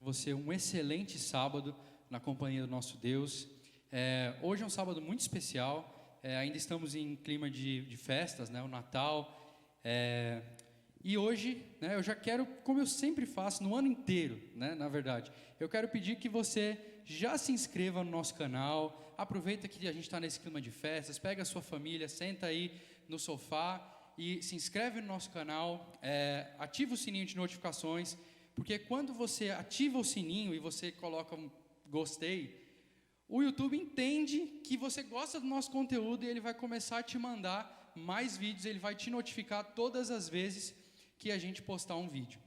você um excelente sábado na companhia do nosso Deus. Hoje é um sábado muito especial, ainda estamos em clima de festas, né, o Natal. E hoje, né, eu já quero, como eu sempre faço no ano inteiro, né, na verdade, eu quero pedir que você já se inscreva no nosso canal. Aproveita que a gente está nesse clima de festas, pega a sua família, senta aí no sofá e se inscreve no nosso canal, ativa o sininho de notificações, porque quando você ativa o sininho e você coloca um gostei, o YouTube entende que você gosta do nosso conteúdo e ele vai começar a te mandar mais vídeos, ele vai te notificar todas as vezes que a gente postar um vídeo.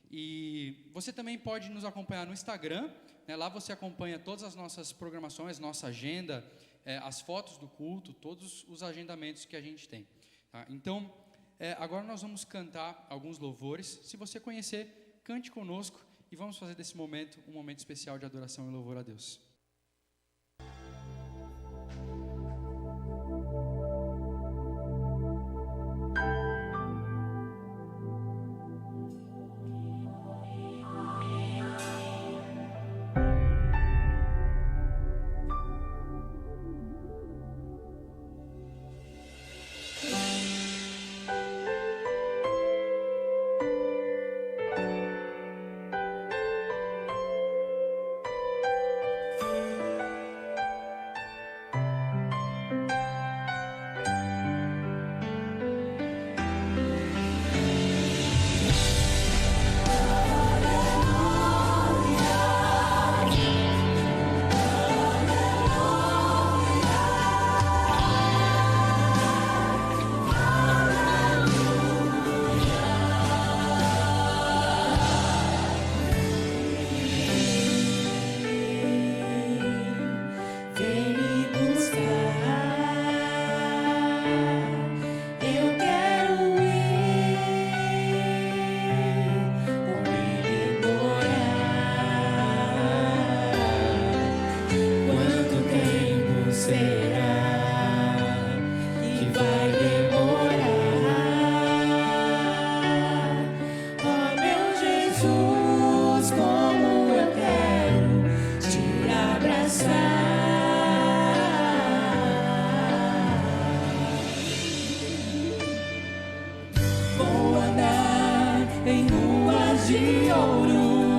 E você também pode nos acompanhar no Instagram, né? Lá você acompanha todas as nossas programações, nossa agenda, as fotos do culto, todos os agendamentos que a gente tem. Tá? Então, agora nós vamos cantar alguns louvores. Se você conhecer, cante conosco e vamos fazer desse momento um momento especial de adoração e louvor a Deus. Vou andar em ruas de ouro,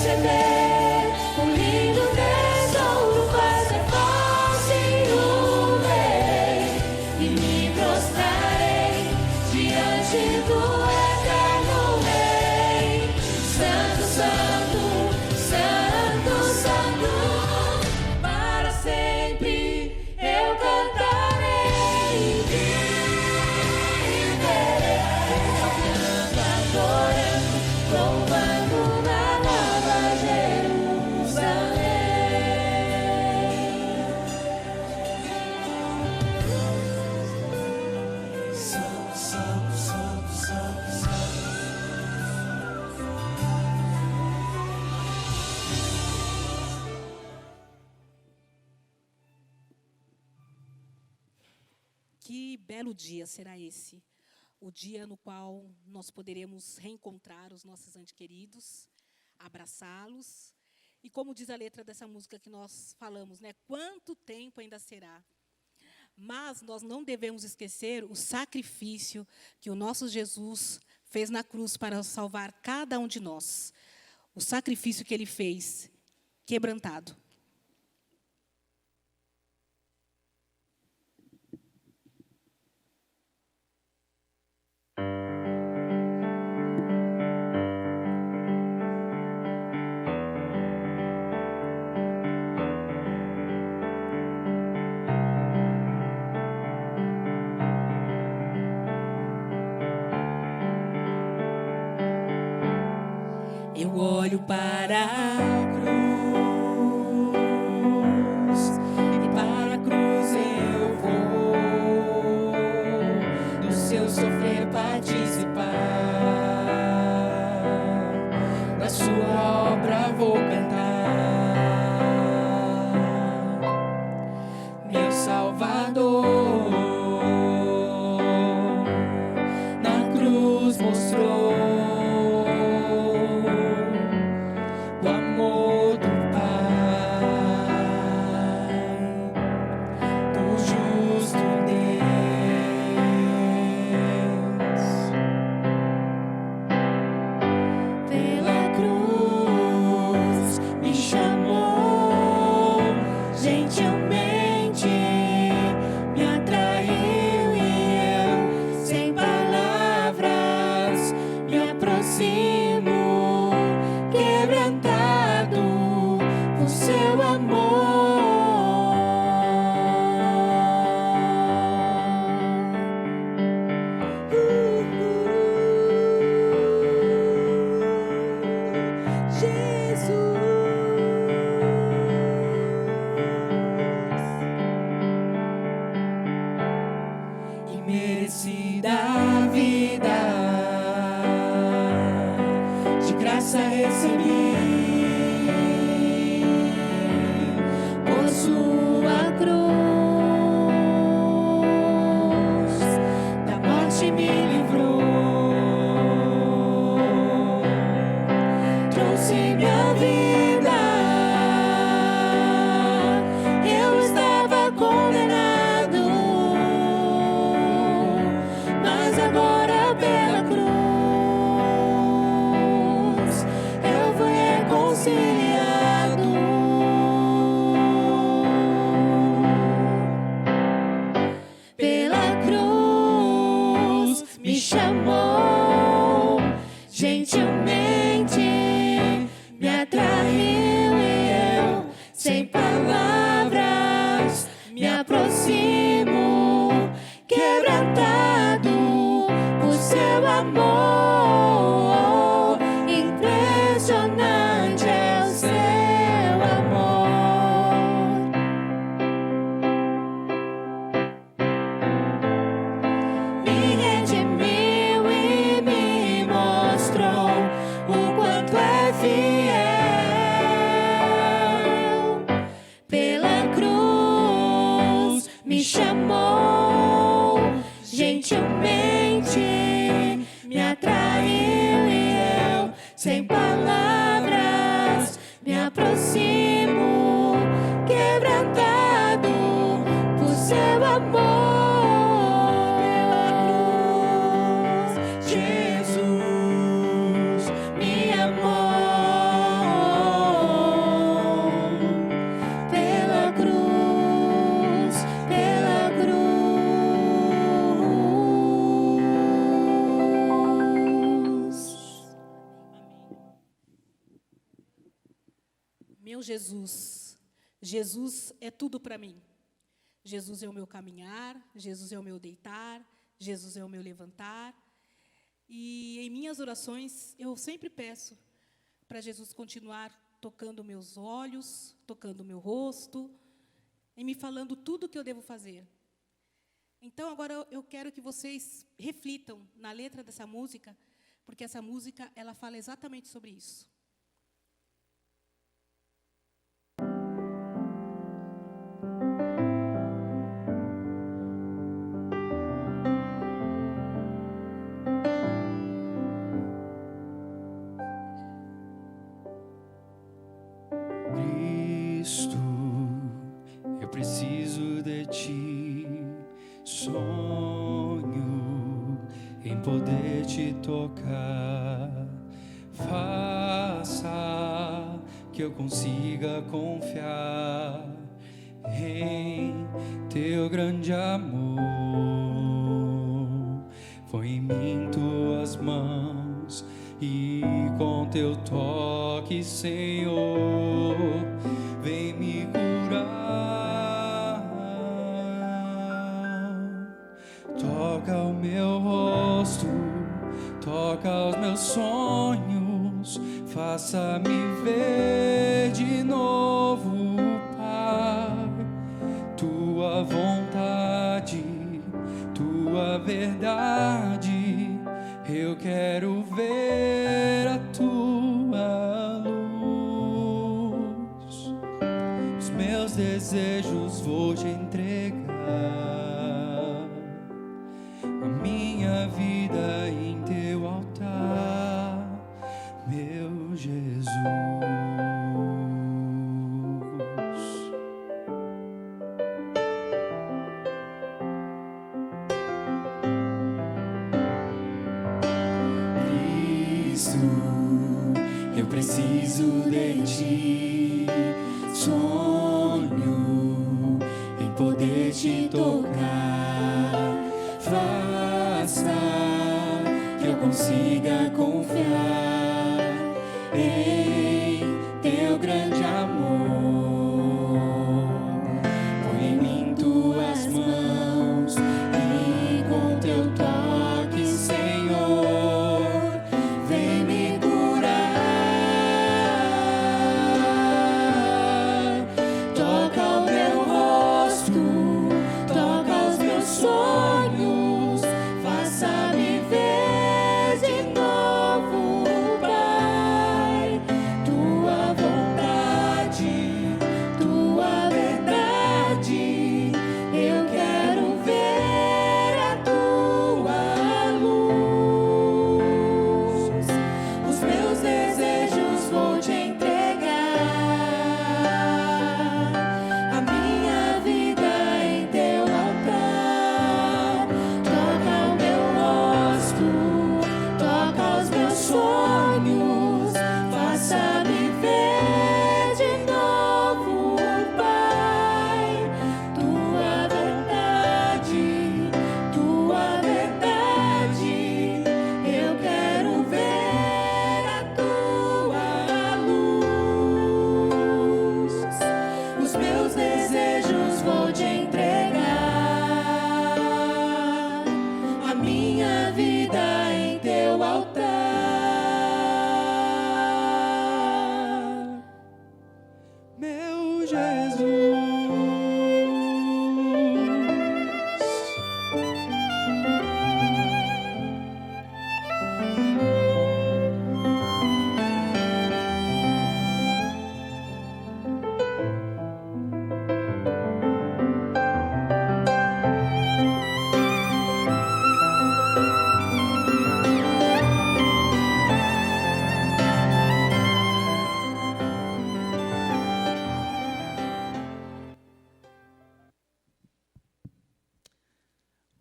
receber um lindo tesouro, fazer face o Rei e me prostrarei diante do eterno Rei. Santo, Santo, Santo, Santo, para sempre eu cantarei, viverei, adorando, louvando na nova Jerusalém. Santo, Santo, Santo, Santo, Santo. Que belo dia será esse, o dia no qual nós poderemos reencontrar os nossos entes queridos, abraçá-los. E como diz a letra dessa música que nós falamos, né? Quanto tempo ainda será? Mas nós não devemos esquecer o sacrifício que o nosso Jesus fez na cruz para salvar cada um de nós. O sacrifício que ele fez, quebrantado. Eu olho para a cruz e para a cruz eu vou do seu sofrer participar, da sua obra vou cantar, meu Salvador na cruz mostrou o amor do Pai, do justo Deus. Pela cruz me chamou, gentilmente me atraiu e eu, sem palavras, me aproximo, quebrantado por seu amor. Jesus, imerecida a vida, de graça recebi, por sua cruz, da morte me livrou, trouxe minha vida. Eu estava condenado, mas agora pela cruz eu fui reconciliado. Pela cruz me chamou, gentilmente me atraiu e eu, sem palavras, me aproximo, quebrantado por seu amor. Impressionante é o seu amor. Me redimiu e me mostrou o quanto é fiel. Pela cruz me chamou, gentilmente me atraiu e eu, sem palavras, me aproximo, quebrantado por seu amor. Pela cruz, Jesus me amou. meu Jesus. Jesus é tudo para mim. Jesus é o meu caminhar, Jesus é o meu deitar, Jesus é o meu levantar. E em minhas orações, eu sempre peço para Jesus continuar tocando meus olhos, tocando meu rosto, e me falando tudo o que eu devo fazer. Então, agora eu quero que vocês reflitam na letra dessa música, porque essa música, ela fala exatamente sobre isso. Cristo, eu preciso de ti, sonho em poder te tocar. Faça que eu consiga confiar em teu grande amor. Põe em mim tuas mãos e com teu toque, Senhor, vem me curar. Toca o meu rosto, toca os meus sonhos, faça-me ver de novo, Pai, tua vontade, tua verdade. Eu quero ver a tua luz. Os meus desejos vou te entregar, a minha vida em teu altar, meu Jesus. Eu preciso de ti, sonho em poder te tocar. Faça que eu consiga confiar em teu grande amor. Põe em mim tuas mãos e com teu toque, Senhor, vem me curar. Toca o meu rosto, toca os meus sonhos, faça-me ver de novo, Pai, tua vontade, tua verdade. Eu quero ver a tua luz. Os meus desejos vou te entregar, a minha vida em teu altar. Toca o meu rosto, toca os meus sonhos, faça-me ver de novo, Pai, tua vontade, tua verdade. Eu quero ver a tua luz. Os meus desejos vou te entregar, a minha vida em teu altar, Meu Jesus.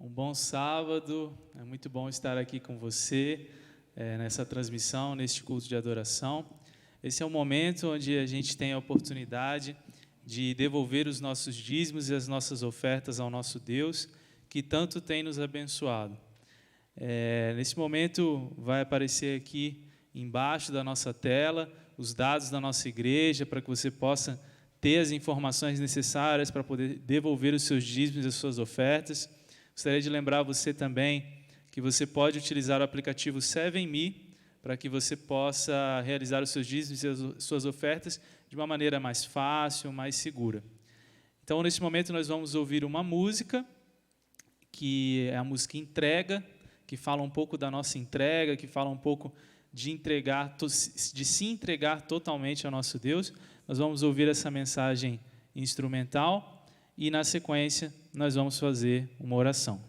Um bom sábado, é muito bom estar aqui com você, nessa transmissão, neste culto de adoração. Esse é um momento onde a gente tem a oportunidade de devolver os nossos dízimos e as nossas ofertas ao nosso Deus, que tanto tem nos abençoado. Nesse momento vai aparecer aqui embaixo da nossa tela os dados da nossa igreja, para que você possa ter as informações necessárias para poder devolver os seus dízimos e as suas ofertas. Gostaria de lembrar você também que você pode utilizar o aplicativo 7Me para que você possa realizar os seus dízimos e as suas ofertas de uma maneira mais fácil, mais segura. Então, nesse momento, nós vamos ouvir uma música, que é a música Entrega, que fala um pouco da nossa entrega, que fala um pouco de se entregar totalmente ao nosso Deus. Nós vamos ouvir essa mensagem instrumental e, na sequência, nós vamos fazer uma oração.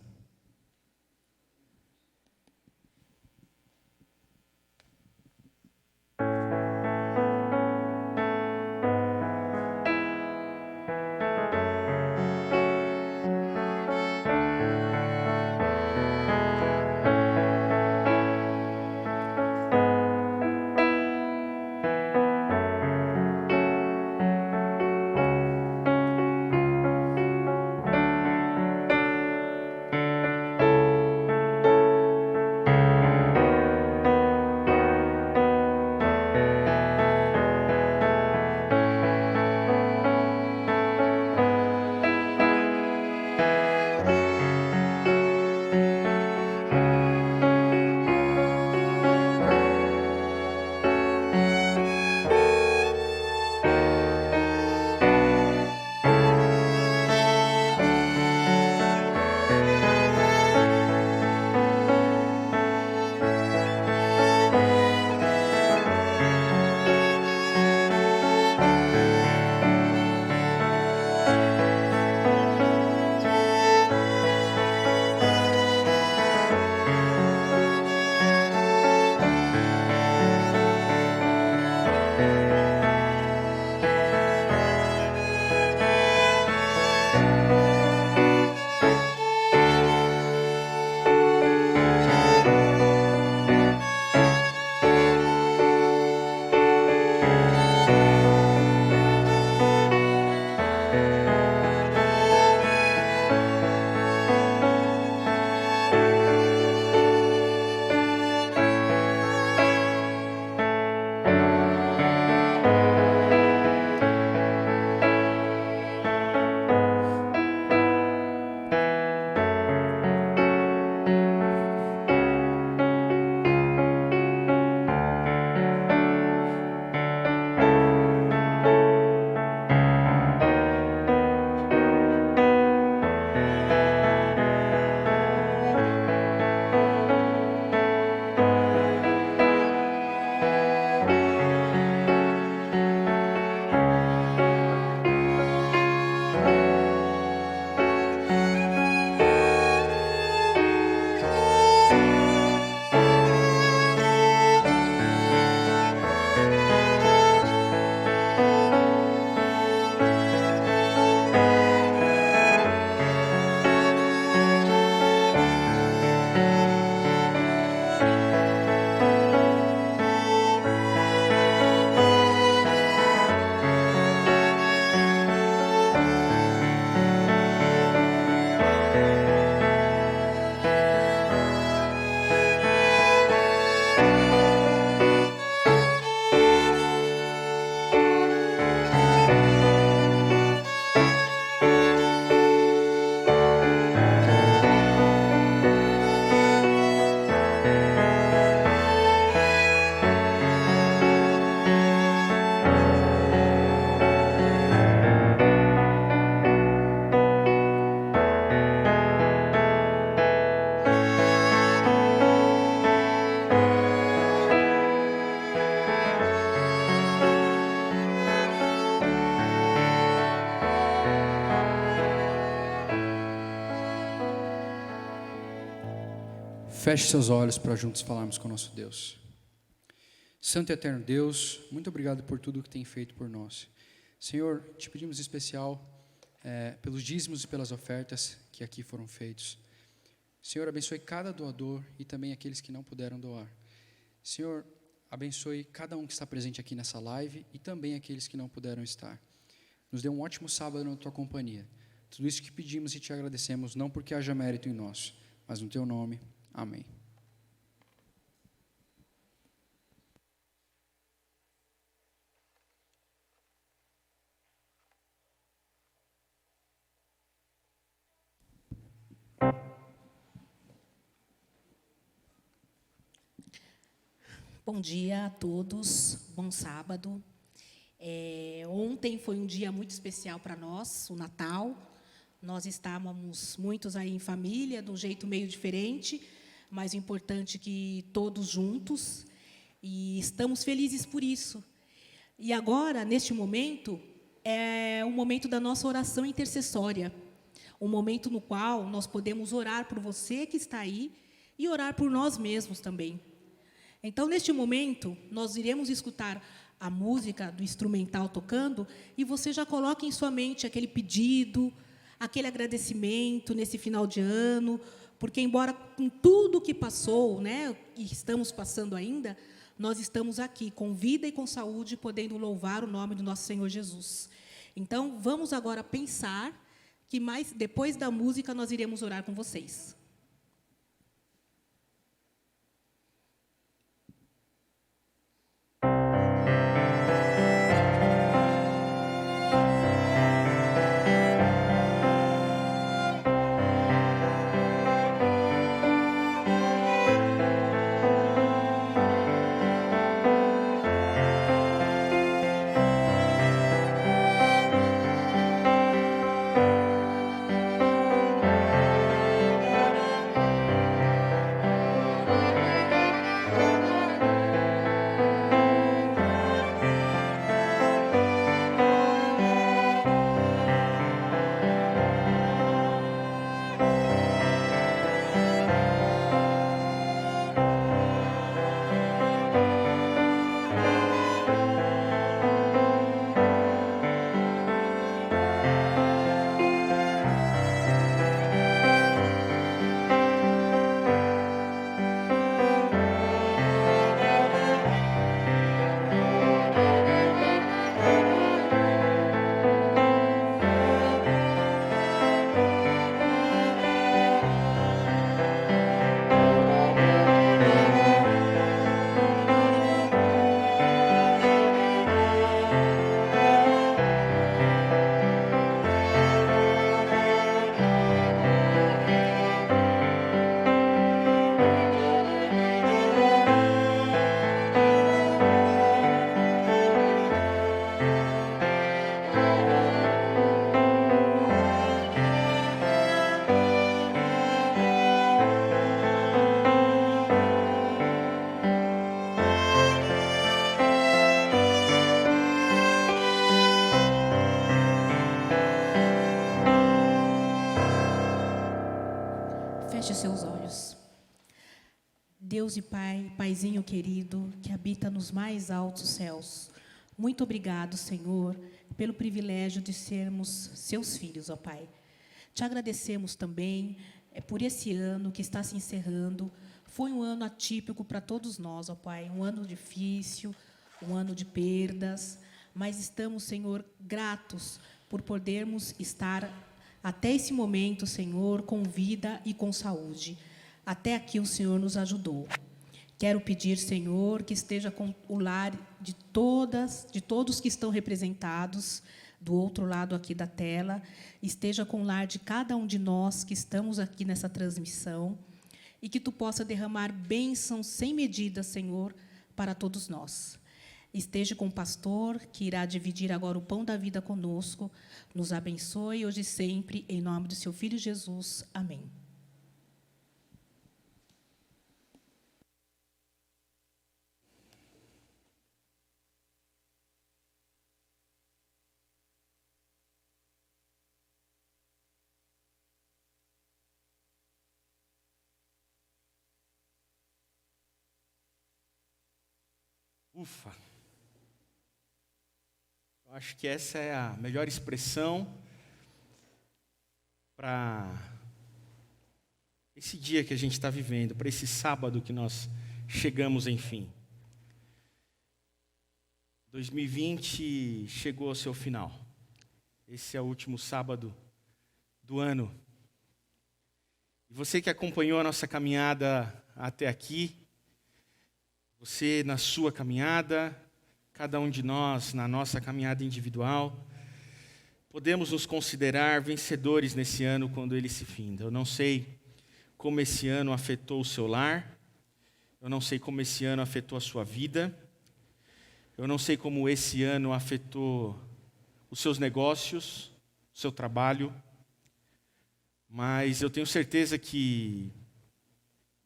Feche seus olhos para juntos falarmos com o nosso Deus. Santo e eterno Deus, muito obrigado por tudo que tem feito por nós. Senhor, te pedimos em especial pelos dízimos e pelas ofertas que aqui foram feitos. Senhor, abençoe cada doador e também aqueles que não puderam doar. Senhor, abençoe cada um que está presente aqui nessa live e também aqueles que não puderam estar. Nos dê um ótimo sábado na tua companhia. Tudo isso que pedimos e te agradecemos, não porque haja mérito em nós, mas no teu nome. Amém. Bom dia a todos, bom sábado. Ontem foi um dia muito especial para nós, o Natal. Nós estávamos muitos aí em família, de um jeito meio diferente, mas o importante é que todos juntos, e estamos felizes por isso. E agora, neste momento, é o momento da nossa oração intercessória, um momento no qual nós podemos orar por você que está aí e orar por nós mesmos também. Então, neste momento, nós iremos escutar a música do instrumental tocando e você já coloca em sua mente aquele pedido, aquele agradecimento nesse final de ano, porque, embora com tudo que passou, né, e estamos passando ainda, nós estamos aqui com vida e com saúde, podendo louvar o nome do nosso Senhor Jesus. Então, vamos agora pensar que depois da música nós iremos orar com vocês. Feche seus olhos. Deus e Pai, Paizinho querido, que habita nos mais altos céus, muito obrigado, Senhor, pelo privilégio de sermos seus filhos, ó Pai. Te agradecemos também por esse ano que está se encerrando. Foi um ano atípico para todos nós, ó Pai, um ano difícil, um ano de perdas, mas estamos, Senhor, gratos por podermos estar até esse momento, Senhor, com vida e com saúde. Até aqui o Senhor nos ajudou. Quero pedir, Senhor, que esteja com o lar de todos que estão representados do outro lado aqui da tela, esteja com o lar de cada um de nós que estamos aqui nessa transmissão, e que Tu possa derramar bênçãos sem medida, Senhor, para todos nós. Esteja com o pastor, que irá dividir agora o pão da vida conosco. Nos abençoe hoje e sempre, em nome do Seu Filho Jesus. Amém. Ufa! Eu acho que essa é a melhor expressão para esse dia que a gente está vivendo, para esse sábado que nós chegamos, enfim. 2020 chegou ao seu final. Esse é o último sábado do ano. E você que acompanhou a nossa caminhada até aqui, você na sua caminhada, cada um de nós na nossa caminhada individual, podemos nos considerar vencedores nesse ano quando ele se finda. Eu não sei como esse ano afetou o seu lar, Eu não sei como esse ano afetou a sua vida. Eu não sei como esse ano afetou os seus negócios, o seu trabalho. Mas eu tenho certeza que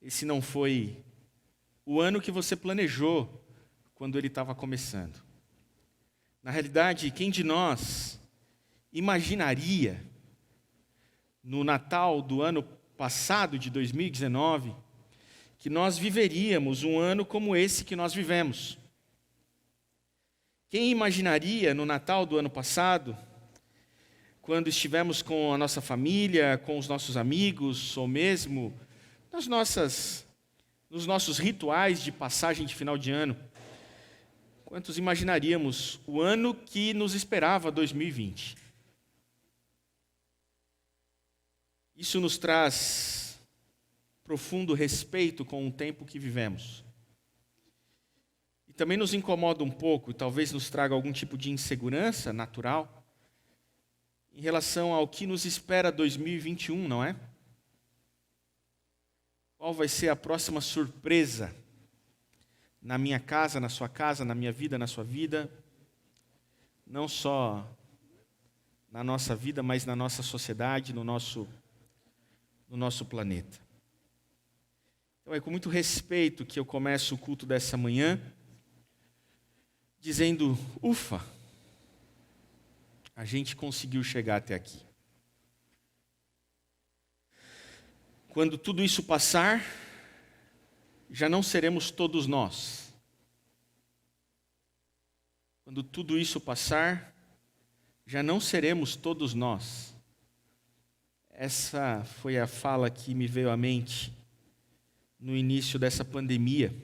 esse não foi o ano que você planejou quando ele estava começando. Na realidade, quem de nós imaginaria, no Natal do ano passado, de 2019, que nós viveríamos um ano como esse que nós vivemos? Quem imaginaria, no Natal do ano passado, quando estivemos com a nossa família, com os nossos amigos, ou mesmo nos nossos rituais de passagem de final de ano, quantos imaginaríamos o ano que nos esperava, 2020? Isso nos traz profundo respeito com o tempo que vivemos. E também nos incomoda um pouco, e talvez nos traga algum tipo de insegurança natural, em relação ao que nos espera 2021, não é? Qual vai ser a próxima surpresa na minha casa, na sua casa, na minha vida, na sua vida? Não só na nossa vida, mas na nossa sociedade, no nosso planeta. Então é com muito respeito que eu começo o culto dessa manhã, dizendo, ufa, a gente conseguiu chegar até aqui. Quando tudo isso passar, já não seremos todos nós. Quando tudo isso passar, já não seremos todos nós. Essa foi a fala que me veio à mente no início dessa pandemia.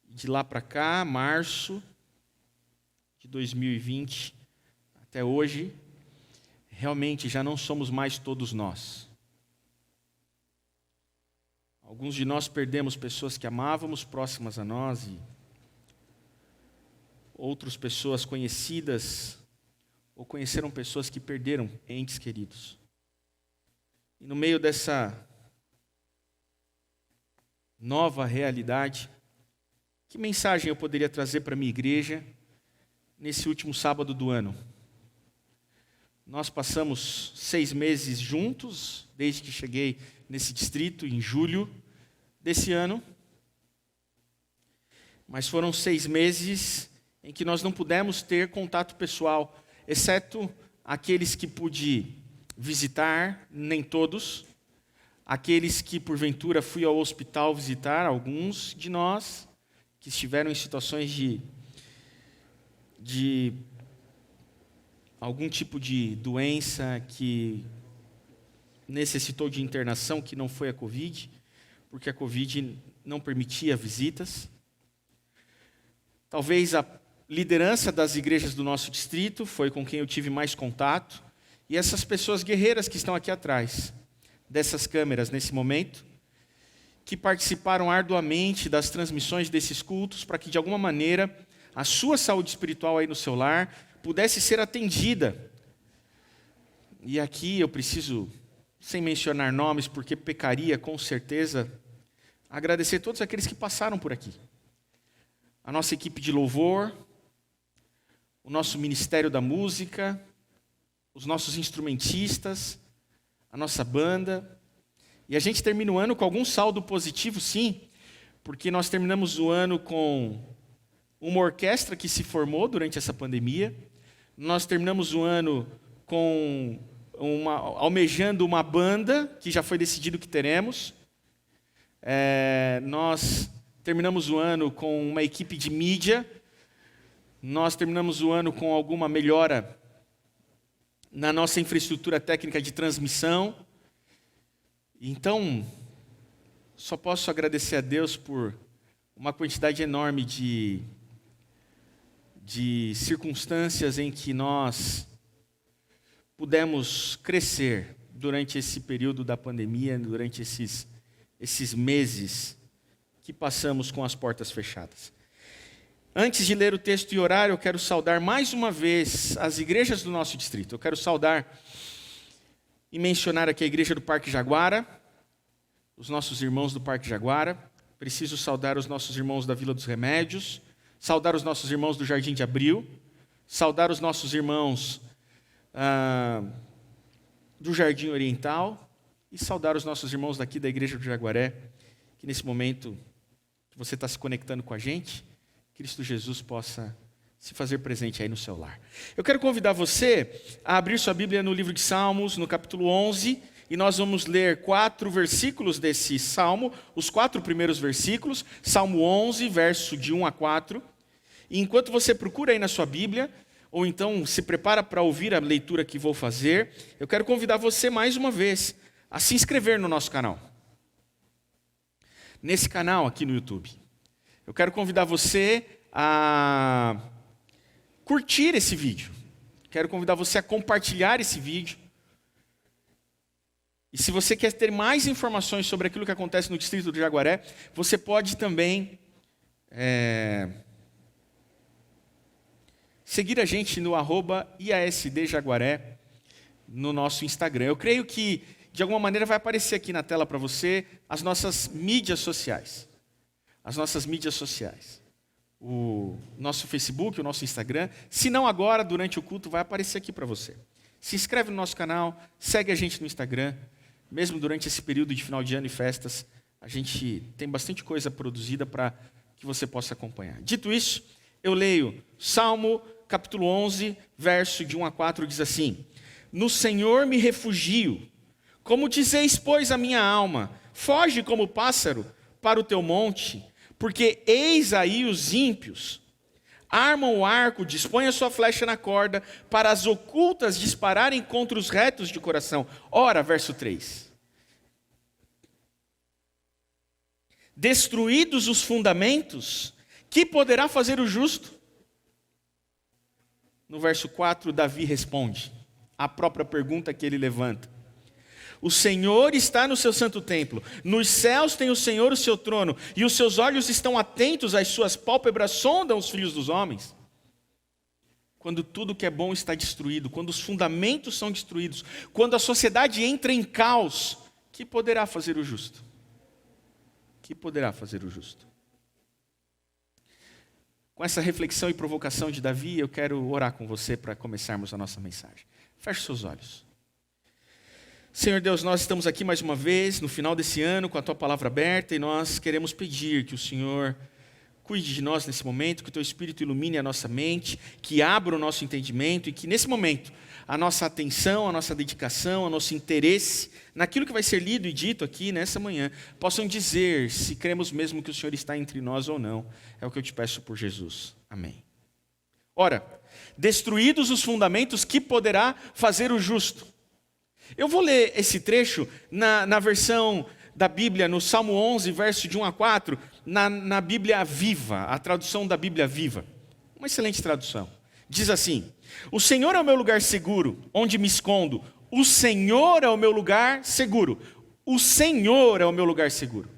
De lá para cá, março de 2020, até hoje, realmente já não somos mais todos nós. Alguns de nós perdemos pessoas que amávamos, próximas a nós, e outras pessoas conhecidas, ou conheceram pessoas que perderam entes queridos. E no meio dessa nova realidade, que mensagem eu poderia trazer para a minha igreja nesse último sábado do ano? Nós passamos 6 meses juntos, desde que cheguei nesse distrito, em julho desse ano. Mas foram 6 meses em que nós não pudemos ter contato pessoal, exceto aqueles que pude visitar, nem todos. Aqueles que, porventura, fui ao hospital visitar, alguns de nós, que estiveram em situações de algum tipo de doença que necessitou de internação, que não foi a Covid, porque a Covid não permitia visitas. Talvez a liderança das igrejas do nosso distrito foi com quem eu tive mais contato, e essas pessoas guerreiras que estão aqui atrás dessas câmeras nesse momento, que participaram arduamente das transmissões desses cultos, para que de alguma maneira a sua saúde espiritual aí no seu lar pudesse ser atendida. E aqui eu preciso, sem mencionar nomes, porque pecaria com certeza, agradecer todos aqueles que passaram por aqui. A nossa equipe de louvor, o nosso Ministério da Música, os nossos instrumentistas, a nossa banda. E a gente termina o ano com algum saldo positivo, sim, porque nós terminamos o ano com uma orquestra que se formou durante essa pandemia. Nós terminamos o ano com almejando uma banda, que já foi decidido que teremos. Nós terminamos o ano com uma equipe de mídia. Nós terminamos o ano com alguma melhora na nossa infraestrutura técnica de transmissão. Então, só posso agradecer a Deus por uma quantidade enorme de circunstâncias em que nós pudemos crescer durante esse período da pandemia, durante esses meses que passamos com as portas fechadas. Antes de ler o texto e orar, eu quero saudar mais uma vez as igrejas do nosso distrito. Eu quero saudar e mencionar aqui a igreja do Parque Jaguara, os nossos irmãos do Parque Jaguara, preciso saudar os nossos irmãos da Vila dos Remédios, saudar os nossos irmãos do Jardim de Abril, saudar os nossos irmãos do Jardim Oriental e saudar os nossos irmãos daqui da Igreja do Jaguaré, que nesse momento que você está se conectando com a gente, Cristo Jesus possa se fazer presente aí no seu lar. Eu quero convidar você a abrir sua Bíblia no livro de Salmos, no capítulo 11, e nós vamos ler 4 versículos desse salmo, os 4 primeiros versículos, Salmo 11, verso de 1 a 4. E enquanto você procura aí na sua Bíblia, ou então se prepara para ouvir a leitura que vou fazer, eu quero convidar você mais uma vez a se inscrever no nosso canal. Nesse canal aqui no YouTube. Eu quero convidar você a curtir esse vídeo. Quero convidar você a compartilhar esse vídeo. E se você quer ter mais informações sobre aquilo que acontece no Distrito do Jaguaré, você pode também seguir a gente no @IASDJaguaré no nosso Instagram. Eu creio que, de alguma maneira, vai aparecer aqui na tela para você as nossas mídias sociais. As nossas mídias sociais. O nosso Facebook, o nosso Instagram. Se não agora, durante o culto, vai aparecer aqui para você. Se inscreve no nosso canal, segue a gente no Instagram. Mesmo durante esse período de final de ano e festas, a gente tem bastante coisa produzida para que você possa acompanhar. Dito isso, eu leio Salmo, capítulo 11, verso de 1 a 4, diz assim: No Senhor me refugio. Como dizeis, pois, a minha alma, foge como pássaro para o teu monte, porque eis aí os ímpios. Armam o arco, dispõem a sua flecha na corda, para as ocultas dispararem contra os retos de coração. Ora, verso 3. Destruídos os fundamentos, que poderá fazer o justo? No verso 4, Davi responde a própria pergunta que ele levanta. O Senhor está no seu santo templo, nos céus tem o Senhor o seu trono, e os seus olhos estão atentos, as suas pálpebras sondam os filhos dos homens. Quando tudo que é bom está destruído, quando os fundamentos são destruídos, quando a sociedade entra em caos, que poderá fazer o justo? Que poderá fazer o justo? Com essa reflexão e provocação de Davi, eu quero orar com você para começarmos a nossa mensagem. Feche seus olhos. Senhor Deus, nós estamos aqui mais uma vez, no final desse ano, com a Tua palavra aberta, e nós queremos pedir que o Senhor cuide de nós nesse momento, que o Teu Espírito ilumine a nossa mente, que abra o nosso entendimento, e que nesse momento, a nossa atenção, a nossa dedicação, o nosso interesse, naquilo que vai ser lido e dito aqui nessa manhã, possam dizer se cremos mesmo que o Senhor está entre nós ou não. É o que eu te peço por Jesus. Amém. Ora, destruídos os fundamentos, que poderá fazer o justo? Eu vou ler esse trecho na versão da Bíblia, no Salmo 11, verso de 1 a 4, na Bíblia Viva, a tradução da Bíblia Viva. Uma excelente tradução. Diz assim: O Senhor é o meu lugar seguro, onde me escondo. O Senhor é o meu lugar seguro. O Senhor é o meu lugar seguro.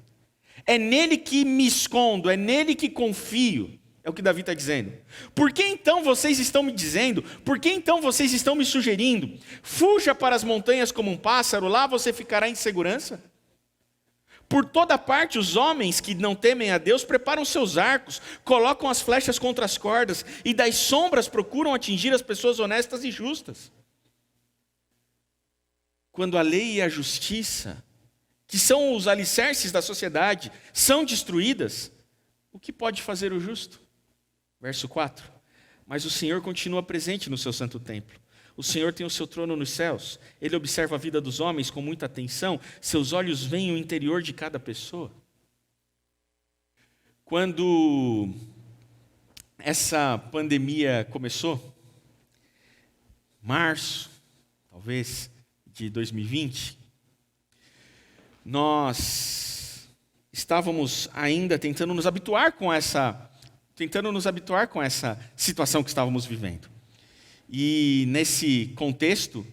É nele que me escondo, é nele que confio. É o que Davi está dizendo. Por que então vocês estão me dizendo? Por que então vocês estão me sugerindo? Fuja para as montanhas como um pássaro, lá você ficará em segurança. Por toda parte os homens que não temem a Deus preparam seus arcos, colocam as flechas contra as cordas e das sombras procuram atingir as pessoas honestas e justas. Quando a lei e a justiça, que são os alicerces da sociedade, são destruídas, o que pode fazer o justo? Verso 4. Mas o Senhor continua presente no seu santo templo. O Senhor tem o seu trono nos céus. Ele observa a vida dos homens com muita atenção. Seus olhos veem o interior de cada pessoa. Quando essa pandemia começou, março, talvez, de 2020, nós estávamos ainda tentando nos habituar com essa situação que estávamos vivendo. E nesse contexto,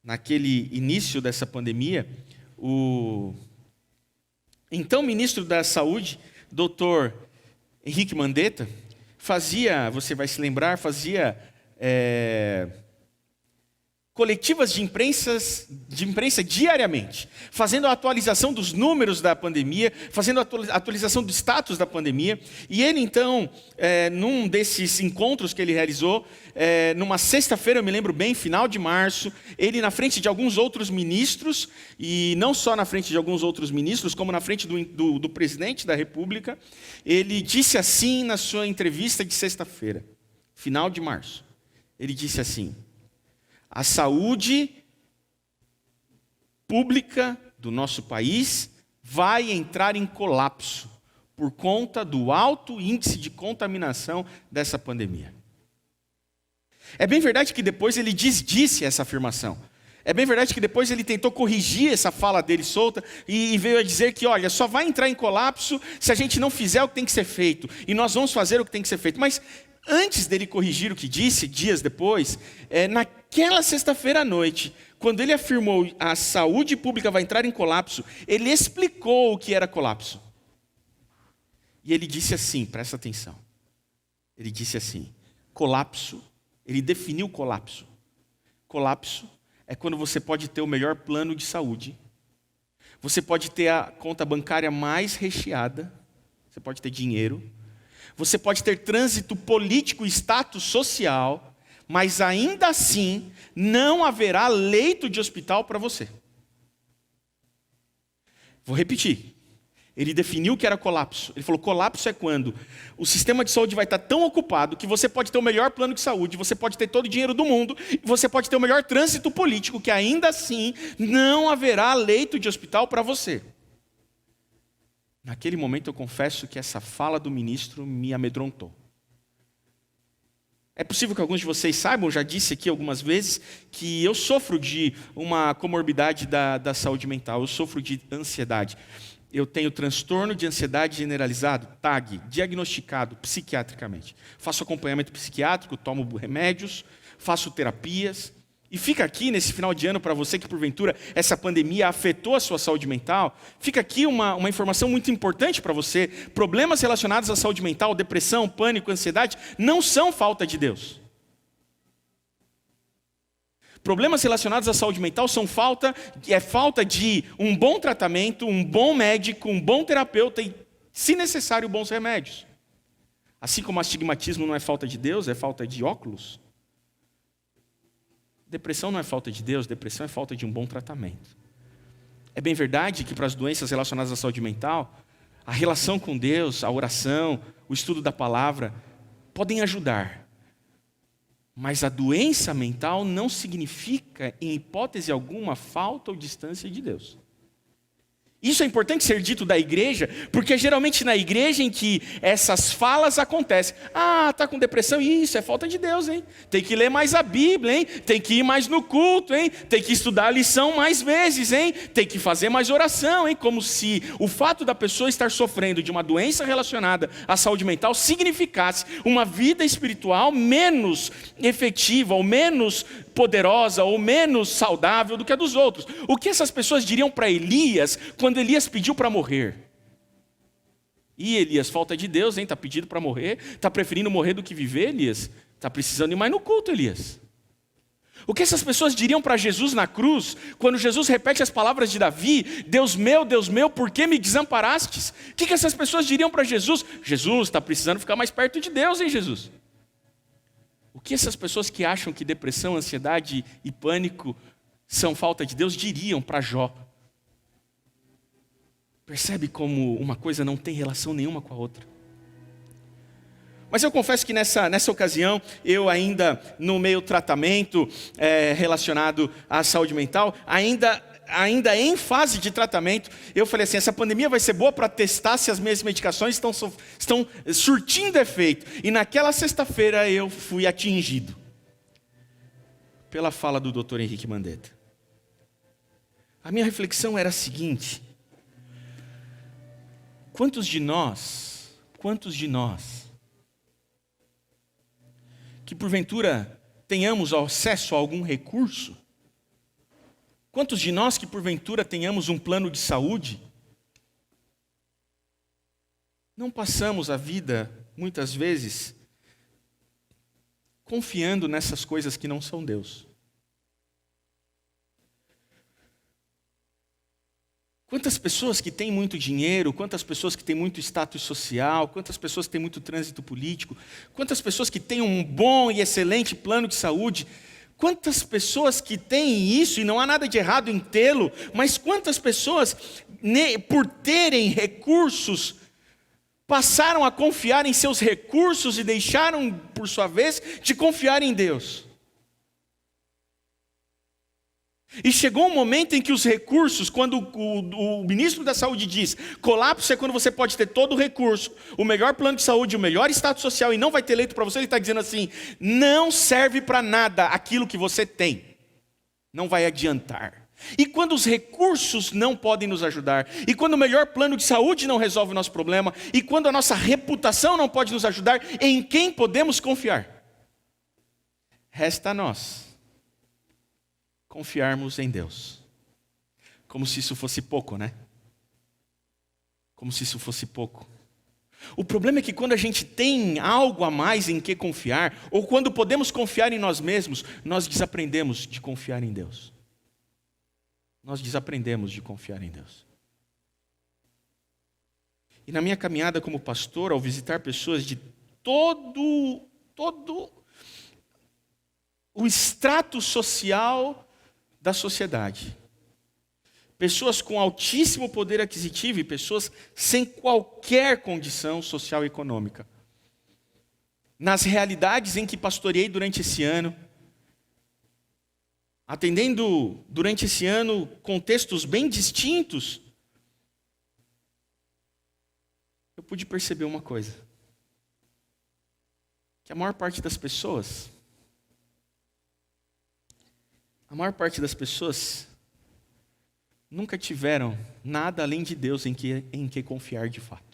naquele início dessa pandemia, o então ministro da Saúde, Dr. Henrique Mandetta, você vai se lembrar, fazia coletivas de imprensa diariamente, fazendo a atualização dos números da pandemia, fazendo a atualização do status da pandemia. E ele, então, num desses encontros que ele realizou, numa sexta-feira, eu me lembro bem, final de março, ele na frente de alguns outros ministros, e não só na frente de alguns outros ministros, como na frente do presidente da República, ele disse assim na sua entrevista de sexta-feira, final de março, ele disse assim: a saúde pública do nosso país vai entrar em colapso por conta do alto índice de contaminação dessa pandemia. É bem verdade que depois ele disse essa afirmação. É bem verdade que depois ele tentou corrigir essa fala dele solta e veio a dizer que, olha, só vai entrar em colapso se a gente não fizer o que tem que ser feito. E nós vamos fazer o que tem que ser feito. Mas antes dele corrigir o que disse, dias depois, naquela sexta-feira à noite, quando ele afirmou a saúde pública vai entrar em colapso, ele explicou o que era colapso. E ele disse assim, presta atenção. Ele disse assim, colapso, ele definiu colapso. Colapso é quando você pode ter o melhor plano de saúde, você pode ter a conta bancária mais recheada, você pode ter dinheiro, você pode ter trânsito político e status social, mas ainda assim não haverá leito de hospital para você. Vou repetir. Ele definiu o que era colapso. Ele falou, colapso é quando o sistema de saúde vai estar tão ocupado que você pode ter o melhor plano de saúde, você pode ter todo o dinheiro do mundo, você pode ter o melhor trânsito político, que ainda assim não haverá leito de hospital para você. Naquele momento eu confesso que essa fala do ministro me amedrontou. É possível que alguns de vocês saibam, já disse aqui algumas vezes, que eu sofro de uma comorbidade da saúde mental, eu sofro de ansiedade. Eu tenho transtorno de ansiedade generalizado, TAG, diagnosticado psiquiatricamente. Faço acompanhamento psiquiátrico, tomo remédios, faço terapias. E fica aqui nesse final de ano para você que porventura essa pandemia afetou a sua saúde mental, fica aqui uma informação muito importante para você. Problemas relacionados à saúde mental, depressão, pânico, ansiedade, não são falta de Deus. Problemas relacionados à saúde mental são falta de um bom tratamento, um bom médico, um bom terapeuta e, se necessário, bons remédios. Assim como astigmatismo não é falta de Deus, é falta de óculos. Depressão não é falta de Deus, depressão é falta de um bom tratamento. É bem verdade que para as doenças relacionadas à saúde mental, a relação com Deus, a oração, o estudo da palavra, podem ajudar. Mas a doença mental não significa, em hipótese alguma, falta ou distância de Deus. Isso é importante ser dito da igreja, porque é geralmente na igreja em que essas falas acontecem. Ah, está com depressão? Isso é falta de Deus, hein? Tem que ler mais a Bíblia, hein? Tem que ir mais no culto, hein? Tem que estudar a lição mais vezes, hein? Tem que fazer mais oração, hein? Como se o fato da pessoa estar sofrendo de uma doença relacionada à saúde mental significasse uma vida espiritual menos efetiva ou menos poderosa ou menos saudável do que a dos outros. O que essas pessoas diriam para Elias quando Elias pediu para morrer? E Elias, falta de Deus, hein? Está pedindo para morrer? Está preferindo morrer do que viver, Elias? Está precisando ir mais no culto, Elias. O que essas pessoas diriam para Jesus na cruz, quando Jesus repete as palavras de Davi, Deus meu, por que me desamparastes? O que essas pessoas diriam para Jesus? Jesus, está precisando ficar mais perto de Deus, hein, Jesus? O que essas pessoas que acham que depressão, ansiedade e pânico são falta de Deus diriam para Jó? Percebe como uma coisa não tem relação nenhuma com a outra? Mas eu confesso que nessa ocasião, eu ainda no meio tratamento relacionado à saúde mental, ainda em fase de tratamento, eu falei assim, essa pandemia vai ser boa para testar se as minhas medicações estão surtindo efeito. E naquela sexta-feira eu fui atingido pela fala do Dr. Henrique Mandetta. A minha reflexão era a seguinte: quantos de nós que porventura tenhamos acesso a algum recurso, quantos de nós que porventura tenhamos um plano de saúde, não passamos a vida, muitas vezes, confiando nessas coisas que não são Deus? Quantas pessoas que têm muito dinheiro, quantas pessoas que têm muito status social, quantas pessoas que têm muito trânsito político, quantas pessoas que têm um bom e excelente plano de saúde, quantas pessoas que têm isso, e não há nada de errado em tê-lo, mas quantas pessoas, por terem recursos, passaram a confiar em seus recursos e deixaram, por sua vez, de confiar em Deus. E chegou um momento em que os recursos, quando o ministro da Saúde diz, colapso é quando você pode ter todo o recurso, o melhor plano de saúde, o melhor status social e não vai ter leito para você, ele está dizendo assim, não serve para nada aquilo que você tem, não vai adiantar. E quando os recursos não podem nos ajudar, e quando o melhor plano de saúde não resolve o nosso problema, e quando a nossa reputação não pode nos ajudar, em quem podemos confiar? Resta a nós confiarmos em Deus. Como se isso fosse pouco, né? Como se isso fosse pouco. O problema é que quando a gente tem algo a mais em que confiar, ou quando podemos confiar em nós mesmos, nós desaprendemos de confiar em Deus. Nós desaprendemos de confiar em Deus. E na minha caminhada como pastor, ao visitar pessoas de todo o extrato social da sociedade, pessoas com altíssimo poder aquisitivo e pessoas sem qualquer condição social e econômica. Nas realidades em que pastoreei durante esse ano, atendendo durante esse ano contextos bem distintos, eu pude perceber uma coisa, que a maior parte das pessoas nunca tiveram nada além de Deus em que confiar de fato.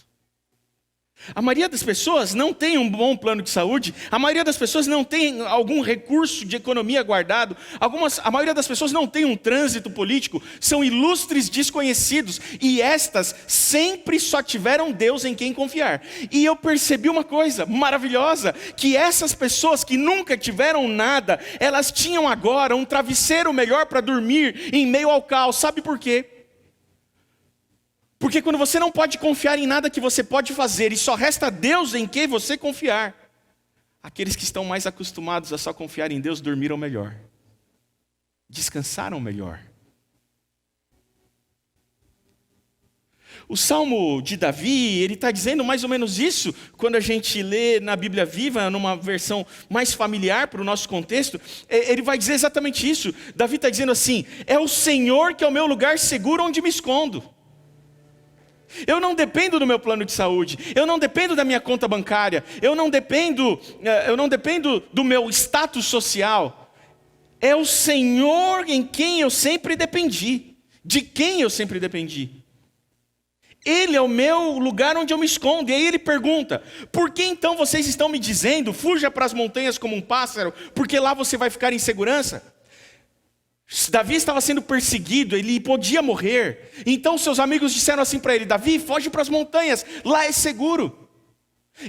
A maioria das pessoas não tem um bom plano de saúde, a maioria das pessoas não tem algum recurso de economia guardado, a maioria das pessoas não tem um trânsito político, são ilustres desconhecidos, e estas sempre só tiveram Deus em quem confiar. E eu percebi uma coisa maravilhosa, que essas pessoas que nunca tiveram nada, elas tinham agora um travesseiro melhor para dormir em meio ao caos. Sabe por quê? Porque quando você não pode confiar em nada que você pode fazer e só resta Deus em quem você confiar, aqueles que estão mais acostumados a só confiar em Deus dormiram melhor, descansaram melhor. O Salmo de Davi, ele está dizendo mais ou menos isso, quando a gente lê na Bíblia Viva, numa versão mais familiar para o nosso contexto, ele vai dizer exatamente isso. Davi está dizendo assim, é o Senhor que é o meu lugar seguro onde me escondo. Eu não dependo do meu plano de saúde, eu não dependo da minha conta bancária, eu não dependo do meu status social. É o Senhor em quem eu sempre dependi, de quem eu sempre dependi. Ele é o meu lugar onde eu me escondo. E aí ele pergunta, por que então vocês estão me dizendo, fuja para as montanhas como um pássaro, porque lá você vai ficar em segurança? Davi estava sendo perseguido, ele podia morrer. Então seus amigos disseram assim para ele, Davi, foge para as montanhas, lá é seguro.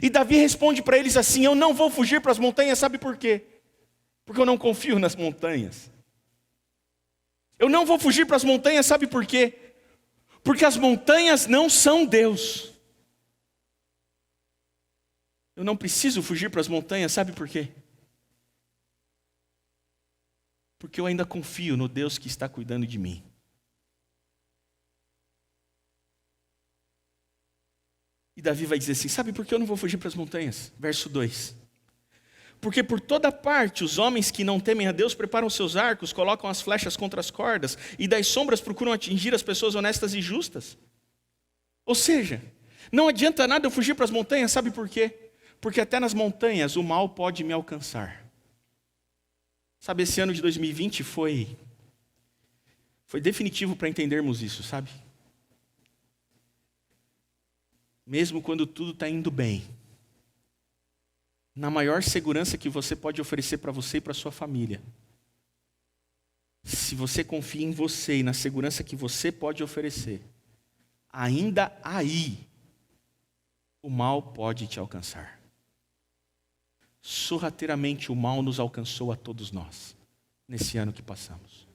E Davi responde para eles assim, eu não vou fugir para as montanhas, sabe por quê? Porque eu não confio nas montanhas. Eu não vou fugir para as montanhas, sabe por quê? Porque as montanhas não são Deus. Eu não preciso fugir para as montanhas, sabe por quê? Porque eu ainda confio no Deus que está cuidando de mim. E Davi vai dizer assim, sabe por que eu não vou fugir para as montanhas? Verso 2. Porque por toda parte os homens que não temem a Deus preparam seus arcos, colocam as flechas contra as cordas, e das sombras procuram atingir as pessoas honestas e justas. Ou seja, não adianta nada eu fugir para as montanhas, sabe por quê? Porque até nas montanhas o mal pode me alcançar. Sabe, esse ano de 2020 foi definitivo para entendermos isso, sabe? Mesmo quando tudo está indo bem, na maior segurança que você pode oferecer para você e para sua família, se você confia em você e na segurança que você pode oferecer, ainda aí o mal pode te alcançar. Sorrateiramente o mal nos alcançou a todos nós, nesse ano que passamos.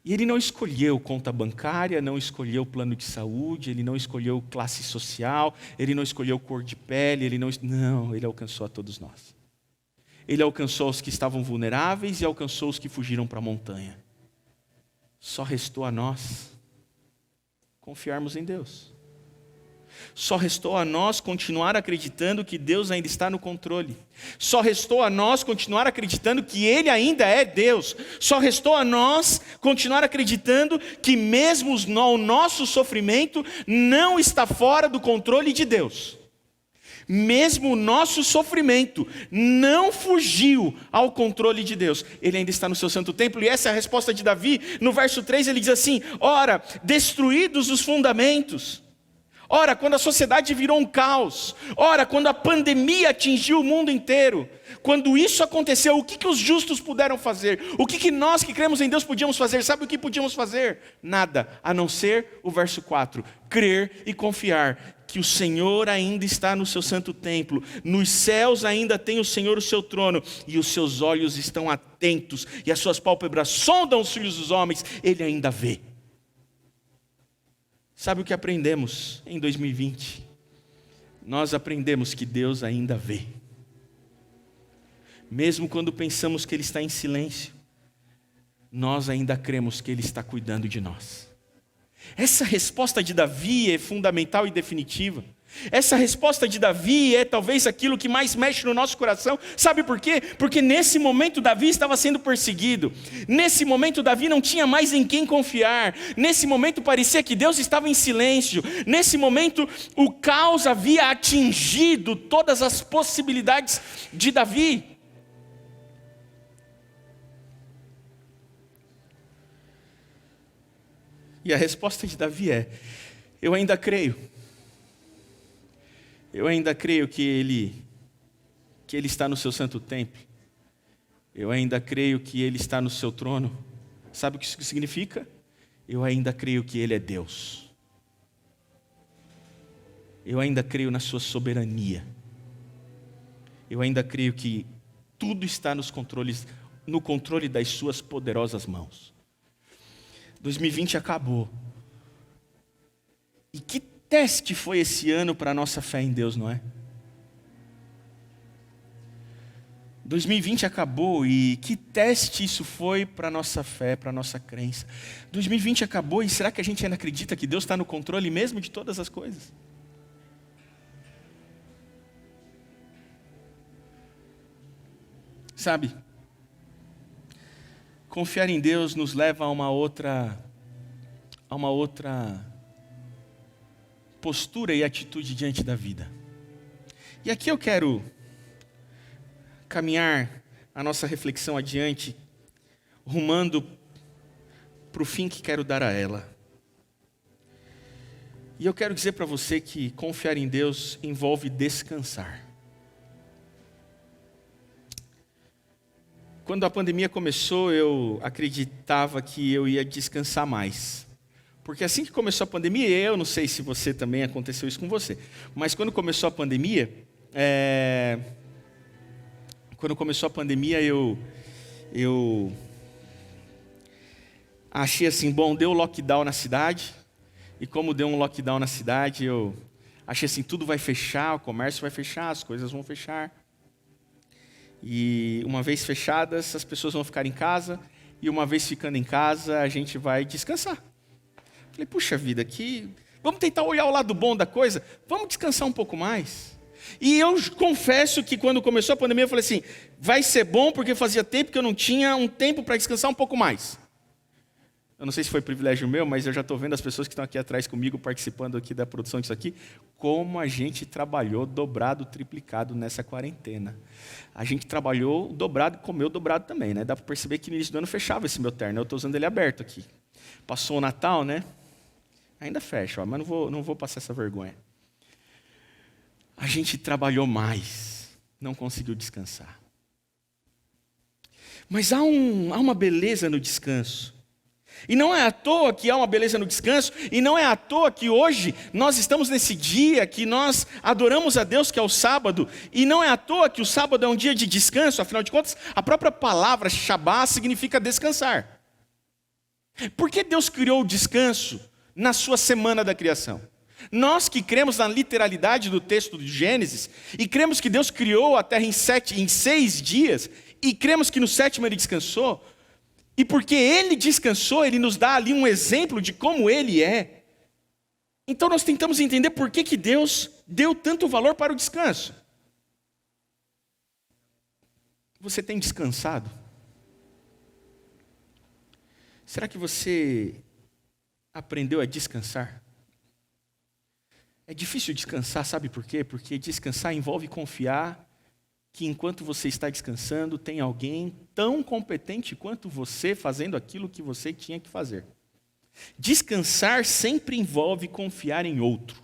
E ele não escolheu conta bancária, não escolheu plano de saúde, ele não escolheu classe social, ele não escolheu cor de pele, ele alcançou a todos nós. Ele alcançou os que estavam vulneráveis e alcançou os que fugiram para a montanha. Só restou a nós confiarmos em Deus. Só restou a nós continuar acreditando que Deus ainda está no controle. Só restou a nós continuar acreditando que Ele ainda é Deus. Só restou a nós continuar acreditando que mesmo o nosso sofrimento não está fora do controle de Deus. Mesmo o nosso sofrimento não fugiu ao controle de Deus. Ele ainda está no seu santo templo. E essa é a resposta de Davi. No verso 3 ele diz assim: ora, destruídos os fundamentos. Ora, quando a sociedade virou um caos. Ora, quando a pandemia atingiu o mundo inteiro. Quando isso aconteceu, o que os justos puderam fazer? O que nós que cremos em Deus podíamos fazer? Sabe o que podíamos fazer? Nada, a não ser o verso 4. Crer e confiar que o Senhor ainda está no seu santo templo. Nos céus ainda tem o Senhor o seu trono. E os seus olhos estão atentos. E as suas pálpebras sondam os filhos dos homens. Ele ainda vê. Sabe o que aprendemos em 2020? Nós aprendemos que Deus ainda vê. Mesmo quando pensamos que Ele está em silêncio, nós ainda cremos que Ele está cuidando de nós. Essa resposta de Davi é fundamental e definitiva. Essa resposta de Davi é talvez aquilo que mais mexe no nosso coração. Sabe por quê? Porque nesse momento Davi estava sendo perseguido. Nesse momento Davi não tinha mais em quem confiar. Nesse momento parecia que Deus estava em silêncio. Nesse momento o caos havia atingido todas as possibilidades de Davi. E a resposta de Davi é: eu ainda creio. Eu ainda creio que Ele está no seu santo templo. Eu ainda creio que Ele está no seu trono. Sabe o que isso significa? Eu ainda creio que Ele é Deus. Eu ainda creio na sua soberania. Eu ainda creio que tudo está no controle das suas poderosas mãos. 2020 acabou. E que teste foi esse ano para a nossa fé em Deus, não é? 2020 acabou e que teste isso foi para a nossa fé, para a nossa crença. 2020 acabou e será que a gente ainda acredita que Deus está no controle mesmo de todas as coisas? Sabe, confiar em Deus nos leva a uma outra postura e atitude diante da vida. E aqui eu quero caminhar a nossa reflexão adiante, rumando para o fim que quero dar a ela. E eu quero dizer para você que confiar em Deus envolve descansar. Quando a pandemia começou, eu acreditava que eu ia descansar mais. Porque assim que começou a pandemia, eu não sei se você também aconteceu isso com você, mas quando começou a pandemia, eu achei assim, bom, deu lockdown na cidade, e como deu um lockdown na cidade, eu achei assim, tudo vai fechar, o comércio vai fechar, as coisas vão fechar. E uma vez fechadas, as pessoas vão ficar em casa, e uma vez ficando em casa, a gente vai descansar. Falei, puxa vida, vamos tentar olhar o lado bom da coisa, vamos descansar um pouco mais. E eu confesso que quando começou a pandemia, eu falei assim, vai ser bom porque fazia tempo que eu não tinha um tempo para descansar um pouco mais. Eu não sei se foi privilégio meu, mas eu já estou vendo as pessoas que estão aqui atrás comigo, participando aqui da produção disso aqui, como a gente trabalhou dobrado, triplicado nessa quarentena. A gente trabalhou dobrado e comeu dobrado também, né? Dá para perceber que no início do ano fechava esse meu terno, eu estou usando ele aberto aqui. Passou o Natal, né? Ainda fecha, mas não vou passar essa vergonha. A gente trabalhou mais, não conseguiu descansar. Mas há uma beleza no descanso. E não é à toa que há uma beleza no descanso, e não é à toa que hoje nós estamos nesse dia que nós adoramos a Deus, que é o sábado, e não é à toa que o sábado é um dia de descanso, afinal de contas, a própria palavra Shabá significa descansar. Por que Deus criou o descanso na sua semana da criação? Nós que cremos na literalidade do texto de Gênesis, e cremos que Deus criou a terra em 6 dias, e cremos que no 7º ele descansou, e porque ele descansou, ele nos dá ali um exemplo de como ele é. Então nós tentamos entender por que Deus deu tanto valor para o descanso. Você tem descansado? Será que você aprendeu a descansar? É difícil descansar, sabe por quê? Porque descansar envolve confiar que enquanto você está descansando, tem alguém tão competente quanto você fazendo aquilo que você tinha que fazer. Descansar sempre envolve confiar em outro.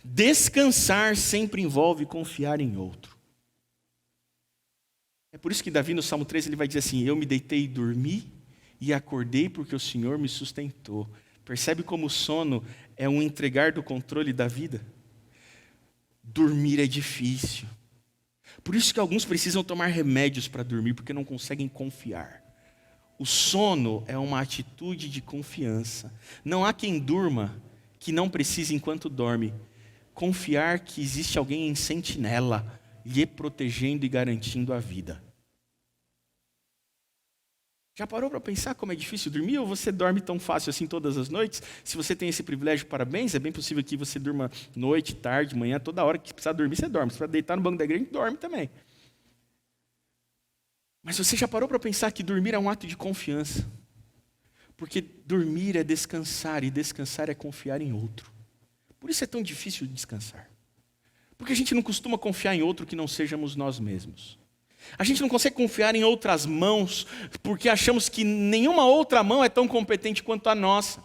Descansar sempre envolve confiar em outro. É por isso que Davi no Salmo 13 ele vai dizer assim: eu me deitei e dormi e acordei porque o Senhor me sustentou. Percebe como o sono é um entregar do controle da vida? Dormir é difícil. Por isso que alguns precisam tomar remédios para dormir, porque não conseguem confiar. O sono é uma atitude de confiança. Não há quem durma que não precise, enquanto dorme, confiar que existe alguém em sentinela, lhe protegendo e garantindo a vida. Já parou para pensar como é difícil dormir? Ou você dorme tão fácil assim todas as noites? Se você tem esse privilégio, parabéns. É bem possível que você durma noite, tarde, manhã, toda hora que precisar dormir, você dorme. Se precisar deitar no banco da igreja, dorme também. Mas você já parou para pensar que dormir é um ato de confiança? Porque dormir é descansar, e descansar é confiar em outro. Por isso é tão difícil descansar. Porque a gente não costuma confiar em outro que não sejamos nós mesmos. A gente não consegue confiar em outras mãos, porque achamos que nenhuma outra mão é tão competente quanto a nossa.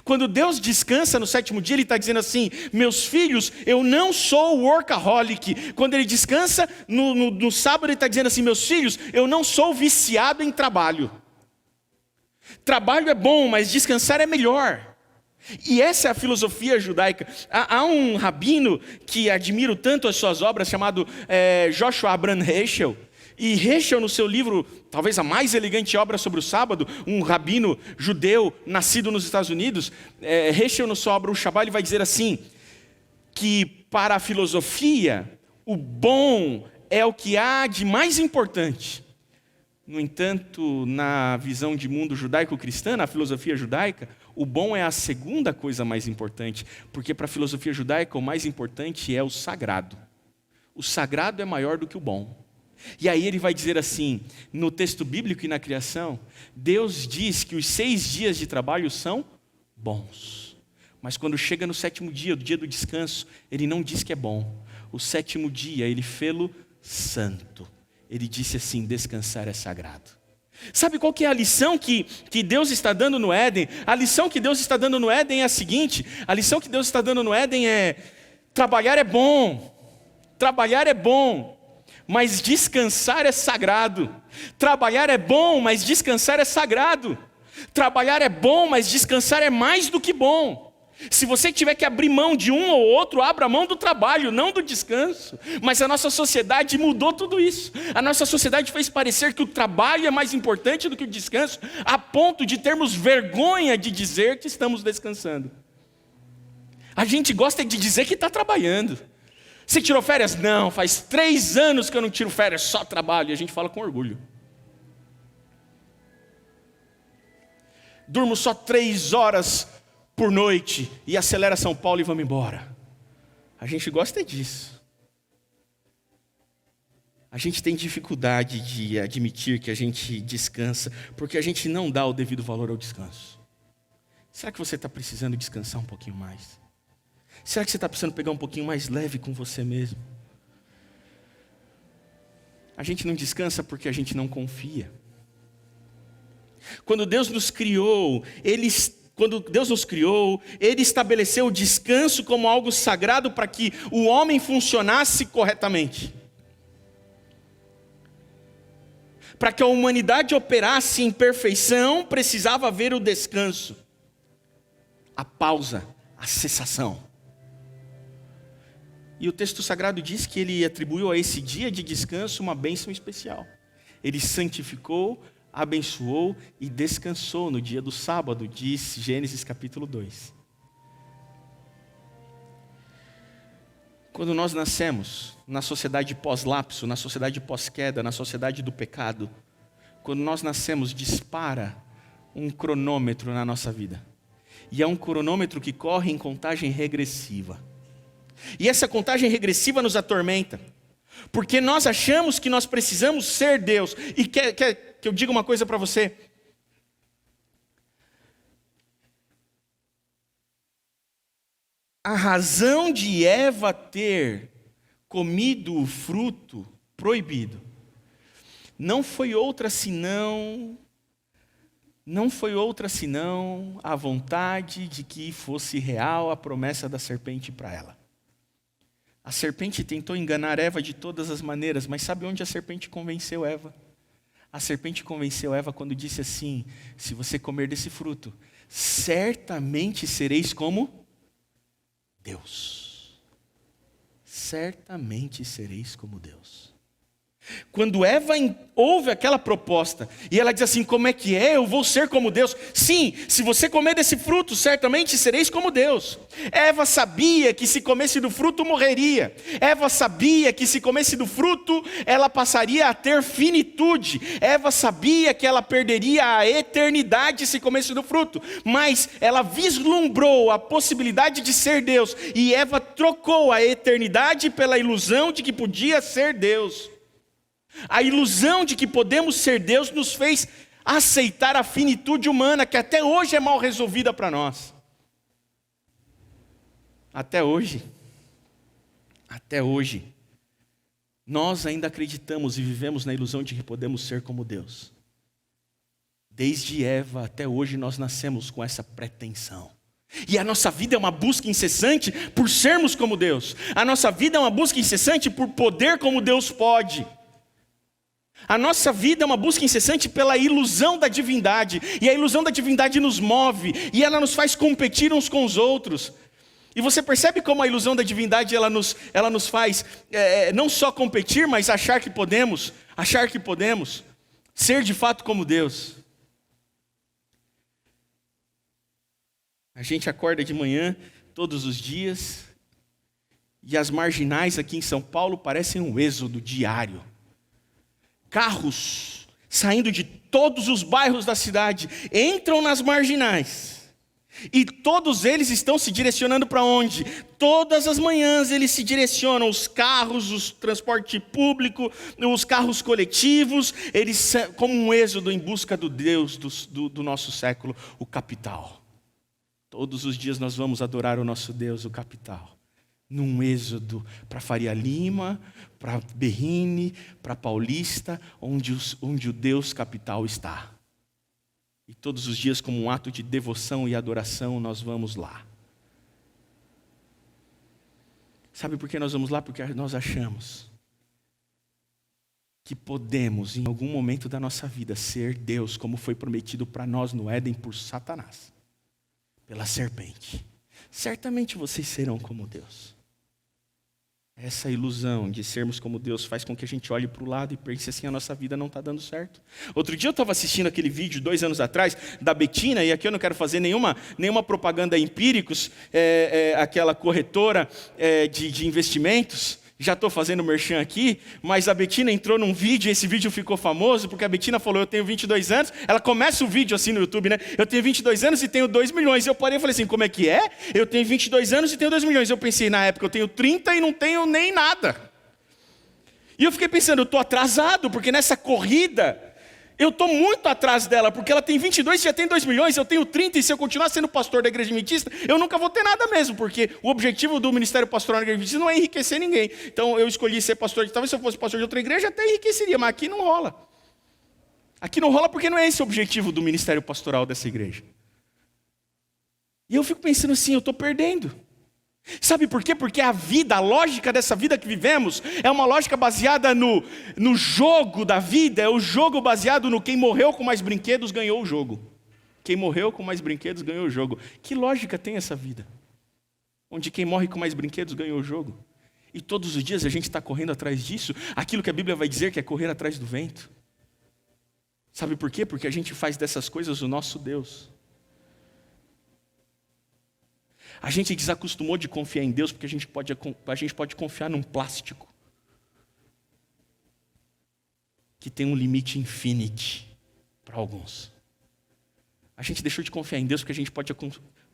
Quando Deus descansa no 7º dia, Ele está dizendo assim: meus filhos, eu não sou workaholic. Quando Ele descansa no sábado, Ele está dizendo assim: meus filhos, eu não sou viciado em trabalho. Trabalho é bom, mas descansar é melhor. E essa é a filosofia judaica. Há um rabino que admiro tanto as suas obras, chamado Joshua Abraham Heschel. E Heschel, no seu livro, talvez a mais elegante obra sobre o sábado, um rabino judeu nascido nos Estados Unidos, Heschel, na sua obra O Shabbat, ele vai dizer assim, que para a filosofia, o bom é o que há de mais importante. No entanto, na visão de mundo judaico-cristã, na filosofia judaica, o bom é a segunda coisa mais importante, porque para a filosofia judaica o mais importante é o sagrado. O sagrado é maior do que o bom. E aí ele vai dizer assim, no texto bíblico e na criação, Deus diz que os 6 dias de trabalho são bons. Mas quando chega no 7º dia, o dia do descanso, ele não diz que é bom. O 7º dia ele fê-lo santo. Ele disse assim: descansar é sagrado. Sabe qual que é a lição que Deus está dando no Éden? A lição que Deus está dando no Éden é a seguinte: a lição que Deus está dando no Éden é: trabalhar é bom, mas descansar é sagrado. Trabalhar é bom, mas descansar é sagrado. Trabalhar é bom, mas descansar é mais do que bom. Se você tiver que abrir mão de um ou outro, abra mão do trabalho, não do descanso. Mas a nossa sociedade mudou tudo isso. A nossa sociedade fez parecer que o trabalho é mais importante do que o descanso, a ponto de termos vergonha de dizer que estamos descansando. A gente gosta de dizer que está trabalhando. Você tirou férias? Não, faz 3 anos que eu não tiro férias, só trabalho. E a gente fala com orgulho. Durmo só 3 horas por noite e acelera São Paulo e vamos embora. A gente gosta disso. A gente tem dificuldade de admitir que a gente descansa, porque a gente não dá o devido valor ao descanso. Será que você está precisando descansar um pouquinho mais? Será que você está precisando pegar um pouquinho mais leve com você mesmo? A gente não descansa porque a gente não confia. Quando Deus nos criou, Ele estabeleceu o descanso como algo sagrado para que o homem funcionasse corretamente. Para que a humanidade operasse em perfeição, precisava haver o descanso, a pausa, a cessação. E o texto sagrado diz que Ele atribuiu a esse dia de descanso uma bênção especial. Ele santificou abençoou e descansou no dia do sábado, diz Gênesis capítulo 2. Quando nós nascemos na sociedade pós-lapso, na sociedade pós-queda, na sociedade do pecado, quando nós nascemos, dispara um cronômetro na nossa vida. E é um cronômetro que corre em contagem regressiva. E essa contagem regressiva nos atormenta. Porque nós achamos que nós precisamos ser Deus. E quer que eu diga uma coisa para você? A razão de Eva ter comido o fruto proibido não foi outra senão a vontade de que fosse real a promessa da serpente para ela. A serpente tentou enganar Eva de todas as maneiras, mas sabe onde a serpente convenceu Eva? A serpente convenceu Eva quando disse assim: se você comer desse fruto, certamente sereis como Deus. Certamente sereis como Deus. Quando Eva ouve aquela proposta, e ela diz assim: como é que é? Eu vou ser como Deus. Sim, se você comer desse fruto, certamente sereis como Deus. Eva sabia que se comesse do fruto morreria. Eva sabia que se comesse do fruto, ela passaria a ter finitude. Eva sabia que ela perderia a eternidade se comesse do fruto. Mas ela vislumbrou a possibilidade de ser Deus. E Eva trocou a eternidade pela ilusão de que podia ser Deus. A ilusão de que podemos ser Deus nos fez aceitar a finitude humana, que até hoje é mal resolvida para nós. Até hoje, nós ainda acreditamos e vivemos na ilusão de que podemos ser como Deus. Desde Eva até hoje nós nascemos com essa pretensão. E a nossa vida é uma busca incessante por sermos como Deus. A nossa vida é uma busca incessante por poder como Deus pode. A nossa vida é uma busca incessante pela ilusão da divindade. E a ilusão da divindade nos move. E ela nos faz competir uns com os outros. E você percebe como a ilusão da divindade ela nos faz não só competir, mas achar que podemos ser de fato como Deus. A gente acorda de manhã todos os dias e as marginais aqui em São Paulo parecem um êxodo diário. Carros saindo de todos os bairros da cidade entram nas marginais e todos eles estão se direcionando para onde? Todas as manhãs eles se direcionam, os carros, o transporte público, os carros coletivos, eles como um êxodo em busca do Deus do nosso século, o capital. Todos os dias nós vamos adorar o nosso Deus, o capital. Num êxodo para Faria Lima, para Berrini, para Paulista, onde o Deus capital está. E todos os dias, como um ato de devoção e adoração, nós vamos lá. Sabe por que nós vamos lá? Porque nós achamos que podemos, em algum momento da nossa vida, ser Deus, como foi prometido para nós no Éden por Satanás, pela serpente. Certamente vocês serão como Deus. Essa ilusão de sermos como Deus faz com que a gente olhe para o lado e pense assim: a nossa vida não está dando certo. Outro dia eu estava assistindo aquele vídeo, 2 anos atrás, da Betina, e aqui eu não quero fazer nenhuma propaganda empíricos, aquela corretora de investimentos. Já estou fazendo merchan aqui, mas a Betina entrou num vídeo, e esse vídeo ficou famoso, porque a Betina falou: eu tenho 22 anos, ela começa o vídeo assim no YouTube, né? Eu tenho 22 anos e tenho 2 milhões. Eu parei e falei assim: como é que é? Eu tenho 22 anos e tenho 2 milhões. Eu pensei, na época eu tenho 30 e não tenho nem nada. E eu fiquei pensando, eu estou atrasado, porque nessa corrida, eu estou muito atrás dela, porque ela tem 22 e já tem 2 milhões, eu tenho 30, e se eu continuar sendo pastor da igreja adventista, eu nunca vou ter nada mesmo, porque o objetivo do ministério pastoral na igreja adventista não é enriquecer ninguém. Então eu escolhi ser pastor, talvez se eu fosse pastor de outra igreja até enriqueceria, mas aqui não rola. Aqui não rola porque não é esse o objetivo do ministério pastoral dessa igreja. E eu fico pensando assim, eu estou perdendo. Sabe por quê? Porque a vida, a lógica dessa vida que vivemos é uma lógica baseada no jogo da vida, é o jogo baseado no quem morreu com mais brinquedos ganhou o jogo. Quem morreu com mais brinquedos ganhou o jogo. Que lógica tem essa vida? Onde quem morre com mais brinquedos ganhou o jogo. E todos os dias a gente está correndo atrás disso, aquilo que a Bíblia vai dizer que é correr atrás do vento. Sabe por quê? Porque a gente faz dessas coisas o nosso Deus. A gente desacostumou de confiar em Deus porque a gente pode confiar num plástico que tem um limite infinito para alguns. A gente deixou de confiar em Deus porque a gente pode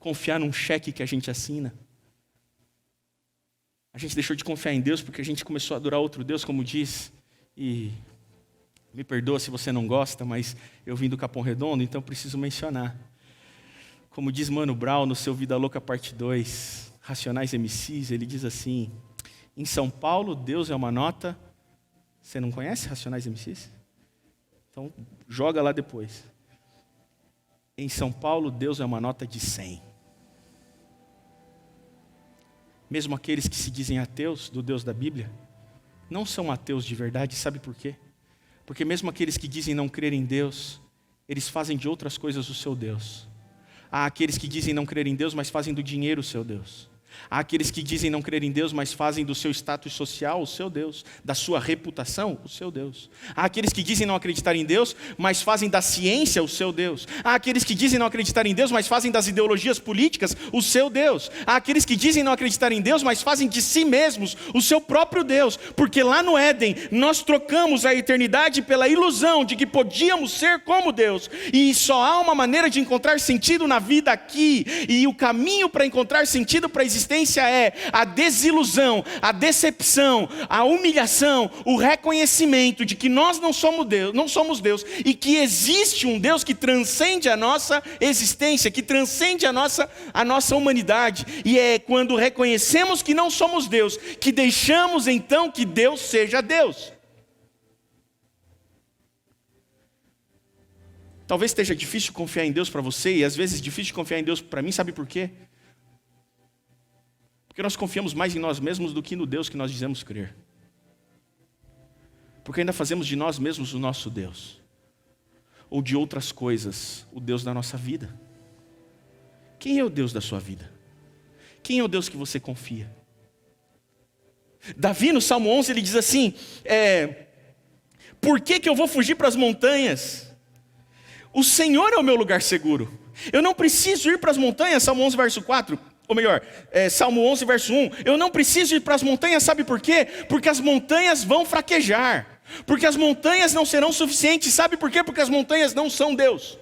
confiar num cheque que a gente assina. A gente deixou de confiar em Deus porque a gente começou a adorar outro Deus, como diz, e me perdoa se você não gosta, mas eu vim do Capão Redondo, então preciso mencionar. Como diz Mano Brown no seu Vida Louca Parte 2, Racionais MCs, ele diz assim: em São Paulo, Deus é uma nota. Você não conhece Racionais MCs? Então, joga lá depois. Em São Paulo, Deus é uma nota de 100. Mesmo aqueles que se dizem ateus do Deus da Bíblia, não são ateus de verdade, sabe por quê? Porque mesmo aqueles que dizem não crer em Deus, eles fazem de outras coisas o seu Deus. Há aqueles que dizem não crer em Deus, mas fazem do dinheiro o seu Deus. Há aqueles que dizem não crer em Deus, mas fazem do seu status social o seu Deus, da sua reputação o seu Deus. Há aqueles que dizem não acreditar em Deus, mas fazem da ciência o seu Deus. Há aqueles que dizem não acreditar em Deus, mas fazem das ideologias políticas o seu Deus. Há aqueles que dizem não acreditar em Deus, mas fazem de si mesmos o seu próprio Deus. Porque lá no Éden, nós trocamos a eternidade pela ilusão de que podíamos ser como Deus. E só há uma maneira de encontrar sentido na vida aqui. E o caminho para encontrar sentido para a existência é a desilusão, a decepção, a humilhação, o reconhecimento de que nós não somos Deus e que existe um Deus que transcende a nossa existência, que transcende a nossa humanidade. E é quando reconhecemos que não somos Deus, que deixamos então que Deus seja Deus. Talvez esteja difícil confiar em Deus para você, e às vezes difícil confiar em Deus para mim, sabe por quê? Porque nós confiamos mais em nós mesmos do que no Deus que nós dizemos crer. Porque ainda fazemos de nós mesmos o nosso Deus. Ou de outras coisas, o Deus da nossa vida. Quem é o Deus da sua vida? Quem é o Deus que você confia? Davi, no Salmo 11, ele diz assim, por que eu vou fugir para as montanhas? O Senhor é o meu lugar seguro. Eu não preciso ir para as montanhas, Salmo 11, verso 4. Ou melhor, Salmo 11, verso 1. Eu não preciso ir para as montanhas, sabe por quê? Porque as montanhas vão fraquejar. Porque as montanhas não serão suficientes, sabe por quê? Porque as montanhas não são Deus.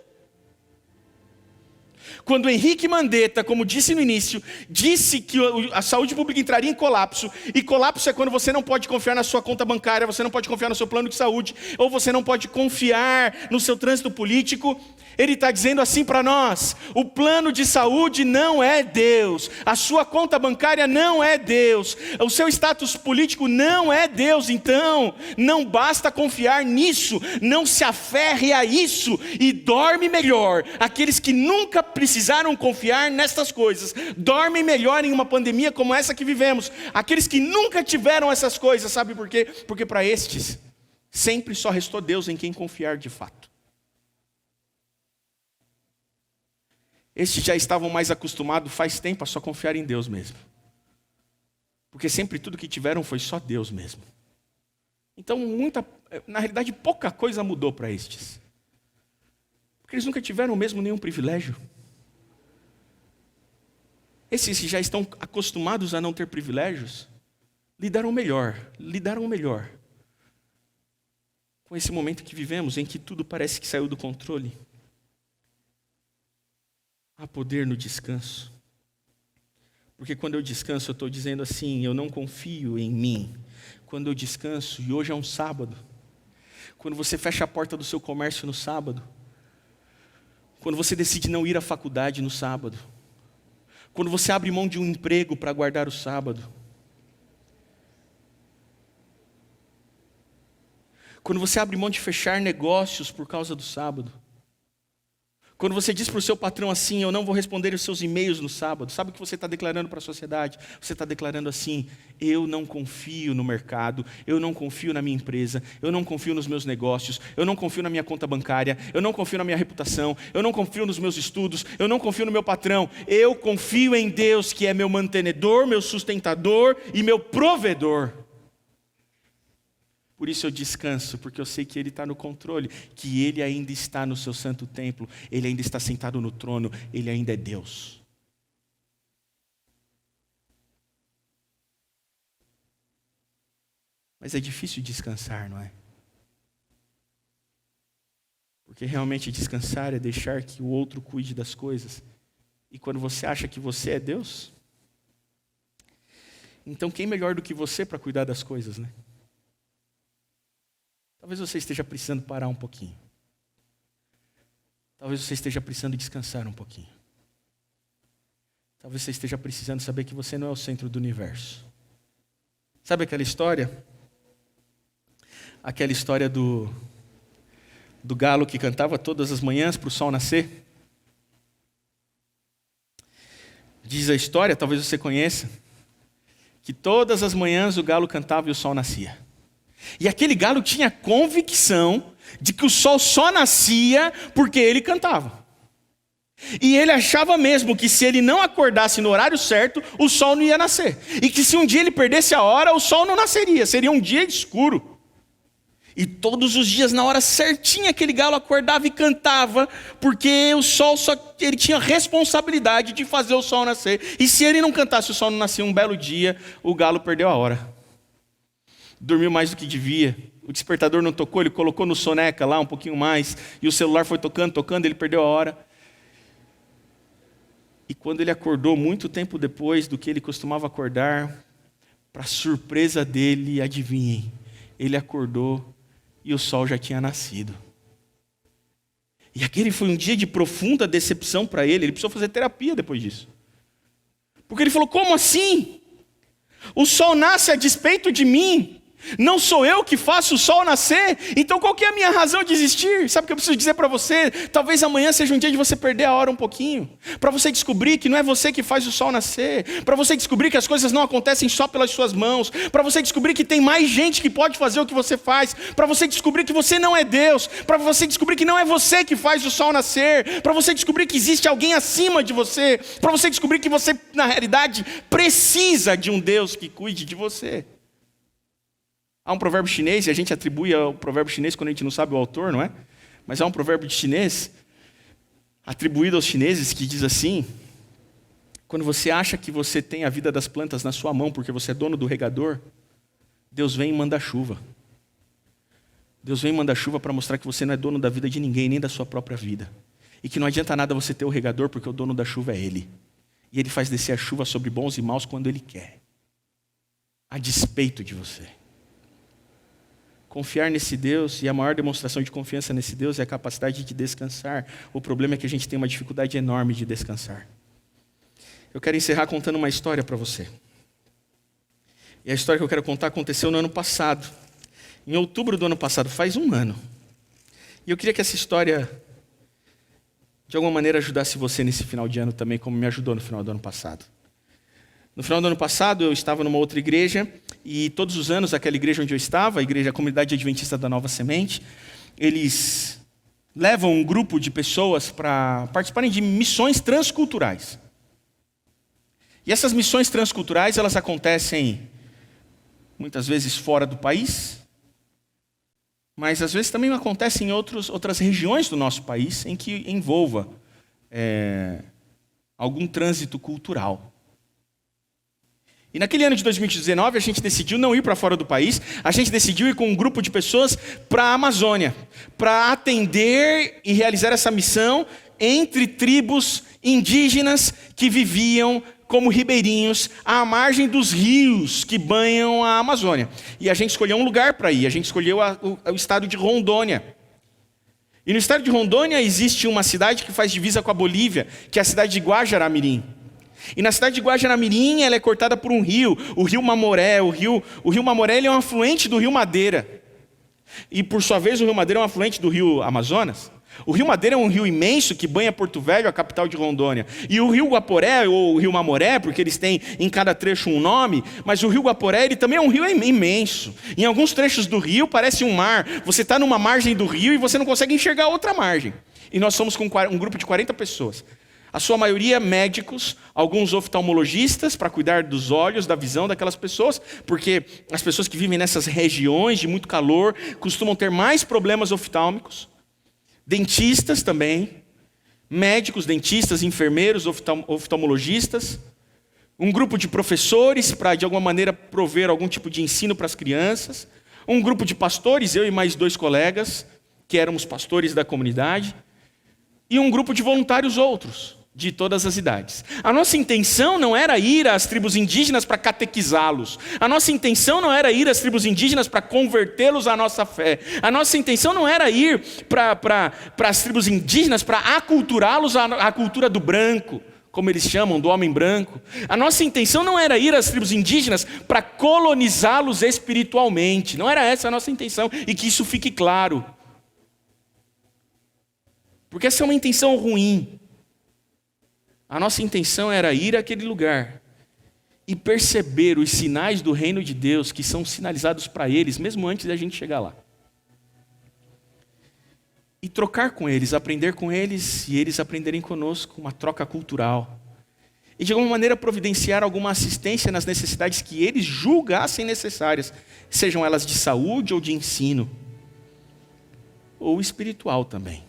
Quando Henrique Mandetta, como disse no início, disse que a saúde pública entraria em colapso, e colapso é quando você não pode confiar na sua conta bancária, você não pode confiar no seu plano de saúde, ou você não pode confiar no seu trânsito político, ele está dizendo assim para nós: o plano de saúde não é Deus, a sua conta bancária não é Deus, o seu status político não é Deus, então não basta confiar nisso, não se aferre a isso, e dorme melhor aqueles que nunca precisaram confiar nessas coisas, dormem melhor em uma pandemia como essa que vivemos, aqueles que nunca tiveram essas coisas, sabe por quê? Porque para estes, sempre só restou Deus em quem confiar de fato. Estes já estavam mais acostumados faz tempo a só confiar em Deus mesmo, porque sempre tudo que tiveram foi só Deus mesmo. Então na realidade pouca coisa mudou para estes, porque eles nunca tiveram mesmo nenhum privilégio. Esses que já estão acostumados a não ter privilégios, lidaram melhor com esse momento que vivemos, em que tudo parece que saiu do controle. Há poder no descanso. Porque quando eu descanso, eu estou dizendo assim, eu não confio em mim. Quando eu descanso, e hoje é um sábado, quando você fecha a porta do seu comércio no sábado, quando você decide não ir à faculdade no sábado, quando você abre mão de um emprego para guardar o sábado, quando você abre mão de fechar negócios por causa do sábado, quando você diz para o seu patrão assim, eu não vou responder os seus e-mails no sábado, sabe o que você está declarando para a sociedade? Você está declarando assim, eu não confio no mercado, eu não confio na minha empresa, eu não confio nos meus negócios, eu não confio na minha conta bancária, eu não confio na minha reputação, eu não confio nos meus estudos, eu não confio no meu patrão, eu confio em Deus que é meu mantenedor, meu sustentador e meu provedor. Por isso eu descanso, porque eu sei que Ele está no controle, que Ele ainda está no seu santo templo, Ele ainda está sentado no trono, Ele ainda é Deus. Mas é difícil descansar, não é? Porque realmente descansar é deixar que o outro cuide das coisas. E quando você acha que você é Deus, então quem melhor do que você para cuidar das coisas, né? Talvez você esteja precisando parar um pouquinho. Talvez você esteja precisando descansar um pouquinho. Talvez você esteja precisando saber que você não é o centro do universo. Sabe aquela história? Aquela história do galo que cantava todas as manhãs para o sol nascer? Diz a história, talvez você conheça, que todas as manhãs o galo cantava e o sol nascia. E aquele galo tinha convicção de que o sol só nascia porque ele cantava. E ele achava mesmo que se ele não acordasse no horário certo, o sol não ia nascer. E que se um dia ele perdesse a hora, o sol não nasceria, seria um dia escuro. E todos os dias, na hora certinha, aquele galo acordava e cantava, porque o sol ele tinha responsabilidade de fazer o sol nascer. E se ele não cantasse, o sol não nascia. Um belo dia, o galo perdeu a hora. Dormiu mais do que devia. O despertador não tocou, ele colocou no soneca lá um pouquinho mais. E o celular foi tocando, ele perdeu a hora. E quando ele acordou, muito tempo depois do que ele costumava acordar, para surpresa dele, adivinhem, ele acordou e o sol já tinha nascido. E aquele foi um dia de profunda decepção para ele. Ele precisou fazer terapia depois disso. Porque ele falou, como assim? O sol nasce a despeito de mim. Não sou eu que faço o sol nascer? Então qual que é a minha razão de existir? Sabe o que eu preciso dizer para você? Talvez amanhã seja um dia de você perder a hora um pouquinho. Para você descobrir que não é você que faz o sol nascer. Para você descobrir que as coisas não acontecem só pelas suas mãos. Para você descobrir que tem mais gente que pode fazer o que você faz. Para você descobrir que você não é Deus. Para você descobrir que não é você que faz o sol nascer. Para você descobrir que existe alguém acima de você. Para você descobrir que você, na realidade, precisa de um Deus que cuide de você. Há um provérbio chinês, e a gente atribui ao provérbio chinês quando a gente não sabe o autor, não é? Mas há um provérbio chinês, atribuído aos chineses, que diz assim: quando você acha que você tem a vida das plantas na sua mão, porque você é dono do regador, Deus vem e manda chuva. Deus vem e manda chuva para mostrar que você não é dono da vida de ninguém, nem da sua própria vida. E que não adianta nada você ter o regador, porque o dono da chuva é Ele. E Ele faz descer a chuva sobre bons e maus quando Ele quer. A despeito de você. Confiar nesse Deus, e a maior demonstração de confiança nesse Deus é a capacidade de descansar. O problema é que a gente tem uma dificuldade enorme de descansar. Eu quero encerrar contando uma história para você. E a história que eu quero contar aconteceu no ano passado. Em outubro do ano passado, faz um ano. E eu queria que essa história, de alguma maneira, ajudasse você nesse final de ano também, como me ajudou no final do ano passado. No final do ano passado, eu estava numa outra igreja, e todos os anos, aquela igreja onde eu estava, a Comunidade Adventista da Nova Semente, eles levam um grupo de pessoas para participarem de missões transculturais. E essas missões transculturais, elas acontecem muitas vezes fora do país, mas às vezes também acontecem em outras regiões do nosso país, em que envolva algum trânsito cultural. E naquele ano de 2019, a gente decidiu não ir para fora do país, a gente decidiu ir com um grupo de pessoas para a Amazônia, para atender e realizar essa missão entre tribos indígenas que viviam como ribeirinhos à margem dos rios que banham a Amazônia. E a gente escolheu um lugar para ir, a gente escolheu o estado de Rondônia. E no estado de Rondônia existe uma cidade que faz divisa com a Bolívia, que é a cidade de Guajará-Mirim. E na cidade de Guajará-Mirim, ela é cortada por um rio, o rio Mamoré. O rio Mamoré ele é um afluente do rio Madeira. E por sua vez, o rio Madeira é um afluente do rio Amazonas. O rio Madeira é um rio imenso que banha Porto Velho, a capital de Rondônia. E o rio Guaporé, ou o rio Mamoré, porque eles têm em cada trecho um nome, mas o rio Guaporé ele também é um rio imenso. Em alguns trechos do rio parece um mar. Você está numa margem do rio e você não consegue enxergar outra margem. E nós somos com um grupo de 40 pessoas. A sua maioria médicos, alguns oftalmologistas para cuidar dos olhos, da visão daquelas pessoas, porque as pessoas que vivem nessas regiões de muito calor costumam ter mais problemas oftálmicos. Dentistas também, médicos, dentistas, enfermeiros, oftalmologistas. Um grupo de professores para, de alguma maneira, prover algum tipo de ensino para as crianças. Um grupo de pastores, eu e mais 2 colegas, que éramos pastores da comunidade. E um grupo de voluntários outros, de todas as idades. A nossa intenção não era ir às tribos indígenas para catequizá-los. A nossa intenção não era ir às tribos indígenas para convertê-los à nossa fé. A nossa intenção não era ir para as tribos indígenas para aculturá-los à cultura do branco, como eles chamam, do homem branco. A nossa intenção não era ir às tribos indígenas para colonizá-los espiritualmente. Não era essa a nossa intenção, e que isso fique claro. Porque essa é uma intenção ruim. A nossa intenção era ir àquele lugar e perceber os sinais do reino de Deus que são sinalizados para eles, mesmo antes da gente chegar lá. E trocar com eles, aprender com eles e eles aprenderem conosco, uma troca cultural. E de alguma maneira providenciar alguma assistência nas necessidades que eles julgassem necessárias, sejam elas de saúde ou de ensino, ou espiritual também.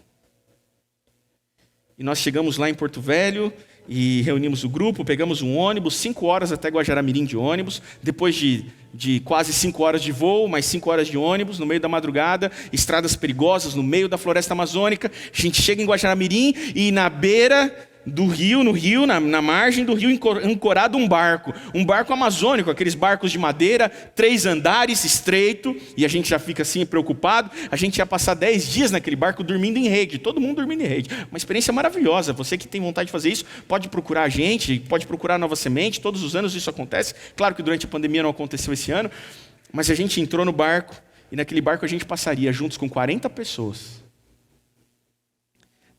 E nós chegamos lá em Porto Velho e reunimos o grupo, pegamos um ônibus, 5 horas até Guajará-Mirim de ônibus, depois de quase 5 horas de voo, mais 5 horas de ônibus, no meio da madrugada, estradas perigosas, no meio da floresta amazônica. A gente chega em Guajará-Mirim e na beira do rio, na margem do rio, ancorado um barco amazônico, aqueles barcos de madeira, 3 andares, estreito, e a gente já fica assim preocupado. A gente ia passar 10 dias naquele barco dormindo em rede, todo mundo dormindo em rede, uma experiência maravilhosa. Você que tem vontade de fazer isso, pode procurar a gente, pode procurar a Nova Semente, todos os anos isso acontece. Claro que durante a pandemia não aconteceu esse ano, mas a gente entrou no barco, e naquele barco a gente passaria juntos com 40 pessoas.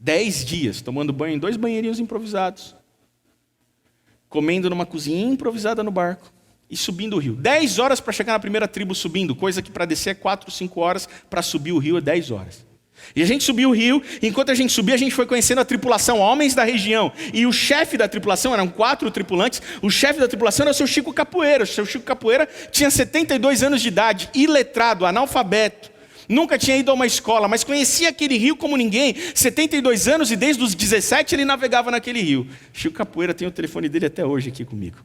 10 dias, tomando banho em 2 banheirinhos improvisados, comendo numa cozinha improvisada no barco e subindo o rio. 10 horas para chegar na primeira tribo subindo, coisa que para descer é 4, 5 horas, para subir o rio é 10 horas. E a gente subiu o rio, e enquanto a gente subia, a gente foi conhecendo a tripulação, homens da região. E o chefe da tripulação, eram 4 tripulantes, o chefe da tripulação era o seu Chico Capoeira. O seu Chico Capoeira tinha 72 anos de idade, iletrado, analfabeto. Nunca tinha ido a uma escola, mas conhecia aquele rio como ninguém. 72 anos e desde os 17 ele navegava naquele rio. Chico Capoeira, tem o telefone dele até hoje aqui comigo.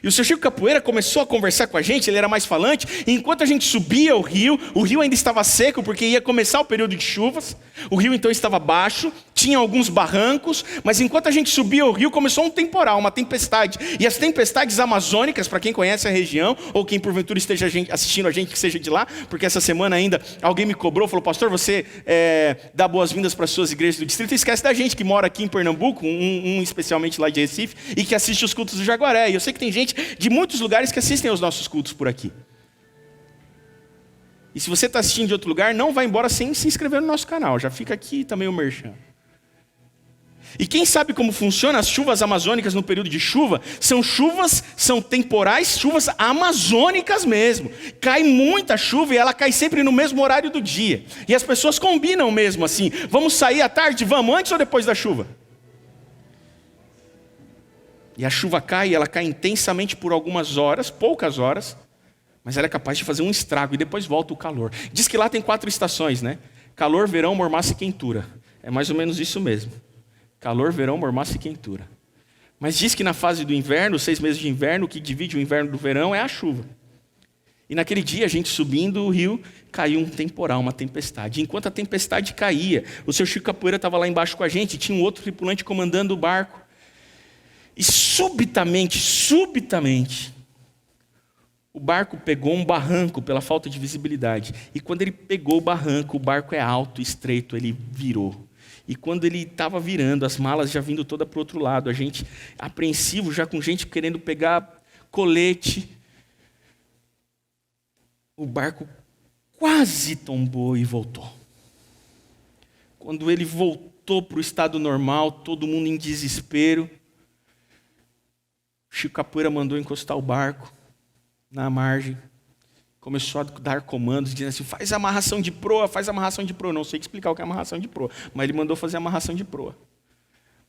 E o seu Chico Capoeira começou a conversar com a gente, ele era mais falante, e enquanto a gente subia o rio ainda estava seco, porque ia começar o período de chuvas, o rio então estava baixo, tinha alguns barrancos, mas enquanto a gente subia o rio, começou um temporal, uma tempestade, e as tempestades amazônicas, para quem conhece a região, ou quem porventura esteja assistindo a gente que seja de lá, porque essa semana ainda alguém me cobrou, falou: pastor, você dá boas-vindas para as suas igrejas do distrito, e esquece da gente que mora aqui em Pernambuco, um especialmente lá de Recife, e que assiste os cultos do Jaguaré, e eu sei que tem gente de muitos lugares que assistem aos nossos cultos por aqui. E se você está assistindo de outro lugar, não vá embora sem se inscrever no nosso canal. Já fica aqui também o merchan. E quem sabe como funciona as chuvas amazônicas no período de chuva? São temporais, chuvas amazônicas mesmo. Cai muita chuva e ela cai sempre no mesmo horário do dia. E as pessoas combinam mesmo assim: vamos sair à tarde? Vamos, antes ou depois da chuva? E a chuva cai, e ela cai intensamente por algumas horas, poucas horas, mas ela é capaz de fazer um estrago, e depois volta o calor. Diz que lá tem 4 estações, né? Calor, verão, mormaço e quentura. É mais ou menos isso mesmo. Calor, verão, mormaço e quentura. Mas diz que na fase do inverno, 6 meses de inverno, o que divide o inverno do verão é a chuva. E naquele dia, a gente subindo o rio, caiu um temporal, uma tempestade. E enquanto a tempestade caía, o seu Chico Capoeira estava lá embaixo com a gente, e tinha um outro tripulante comandando o barco. E subitamente, o barco pegou um barranco pela falta de visibilidade. E quando ele pegou o barranco é alto, estreito, ele virou. E quando ele estava virando, as malas já vindo toda para o outro lado, a gente apreensivo, já com gente querendo pegar colete. O barco quase tombou e voltou. Quando ele voltou para o estado normal, todo mundo em desespero, Chico Capoeira mandou encostar o barco na margem, começou a dar comandos, dizendo assim: faz amarração de proa, faz amarração de proa. Não sei explicar o que é amarração de proa, mas ele mandou fazer amarração de proa.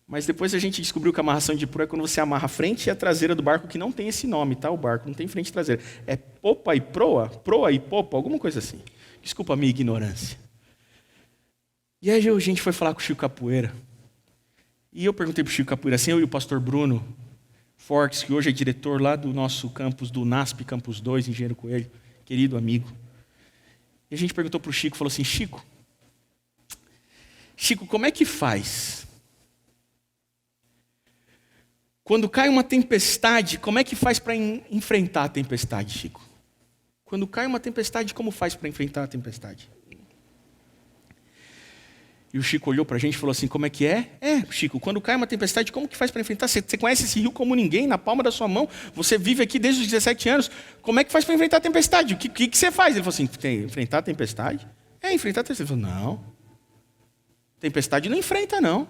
Mas depois a gente descobriu que a amarração de proa é quando você amarra a frente e a traseira do barco, que não tem esse nome, tá? O barco não tem frente e traseira. É popa e proa, proa e popa, alguma coisa assim. Desculpa a minha ignorância. E aí a gente foi falar com o Chico Capoeira. E eu perguntei para o Chico Capoeira, assim, eu e o pastor Bruno Forks, que hoje é diretor lá do nosso campus, do NASP Campus 2, Engenheiro Coelho, querido amigo. E a gente perguntou para o Chico, falou assim, Chico, como é que faz? Quando cai uma tempestade, como é que faz para enfrentar a tempestade, Chico? Quando cai uma tempestade, como faz para enfrentar a tempestade? E o Chico olhou para a gente e falou assim, como é que é? Chico, quando cai uma tempestade, como que faz para enfrentar? Você conhece esse rio como ninguém, na palma da sua mão. Você vive aqui desde os 17 anos. Como é que faz para enfrentar a tempestade? O que você faz? Ele falou assim, enfrentar a tempestade? Enfrentar a tempestade. Ele falou, não. Tempestade não enfrenta, não.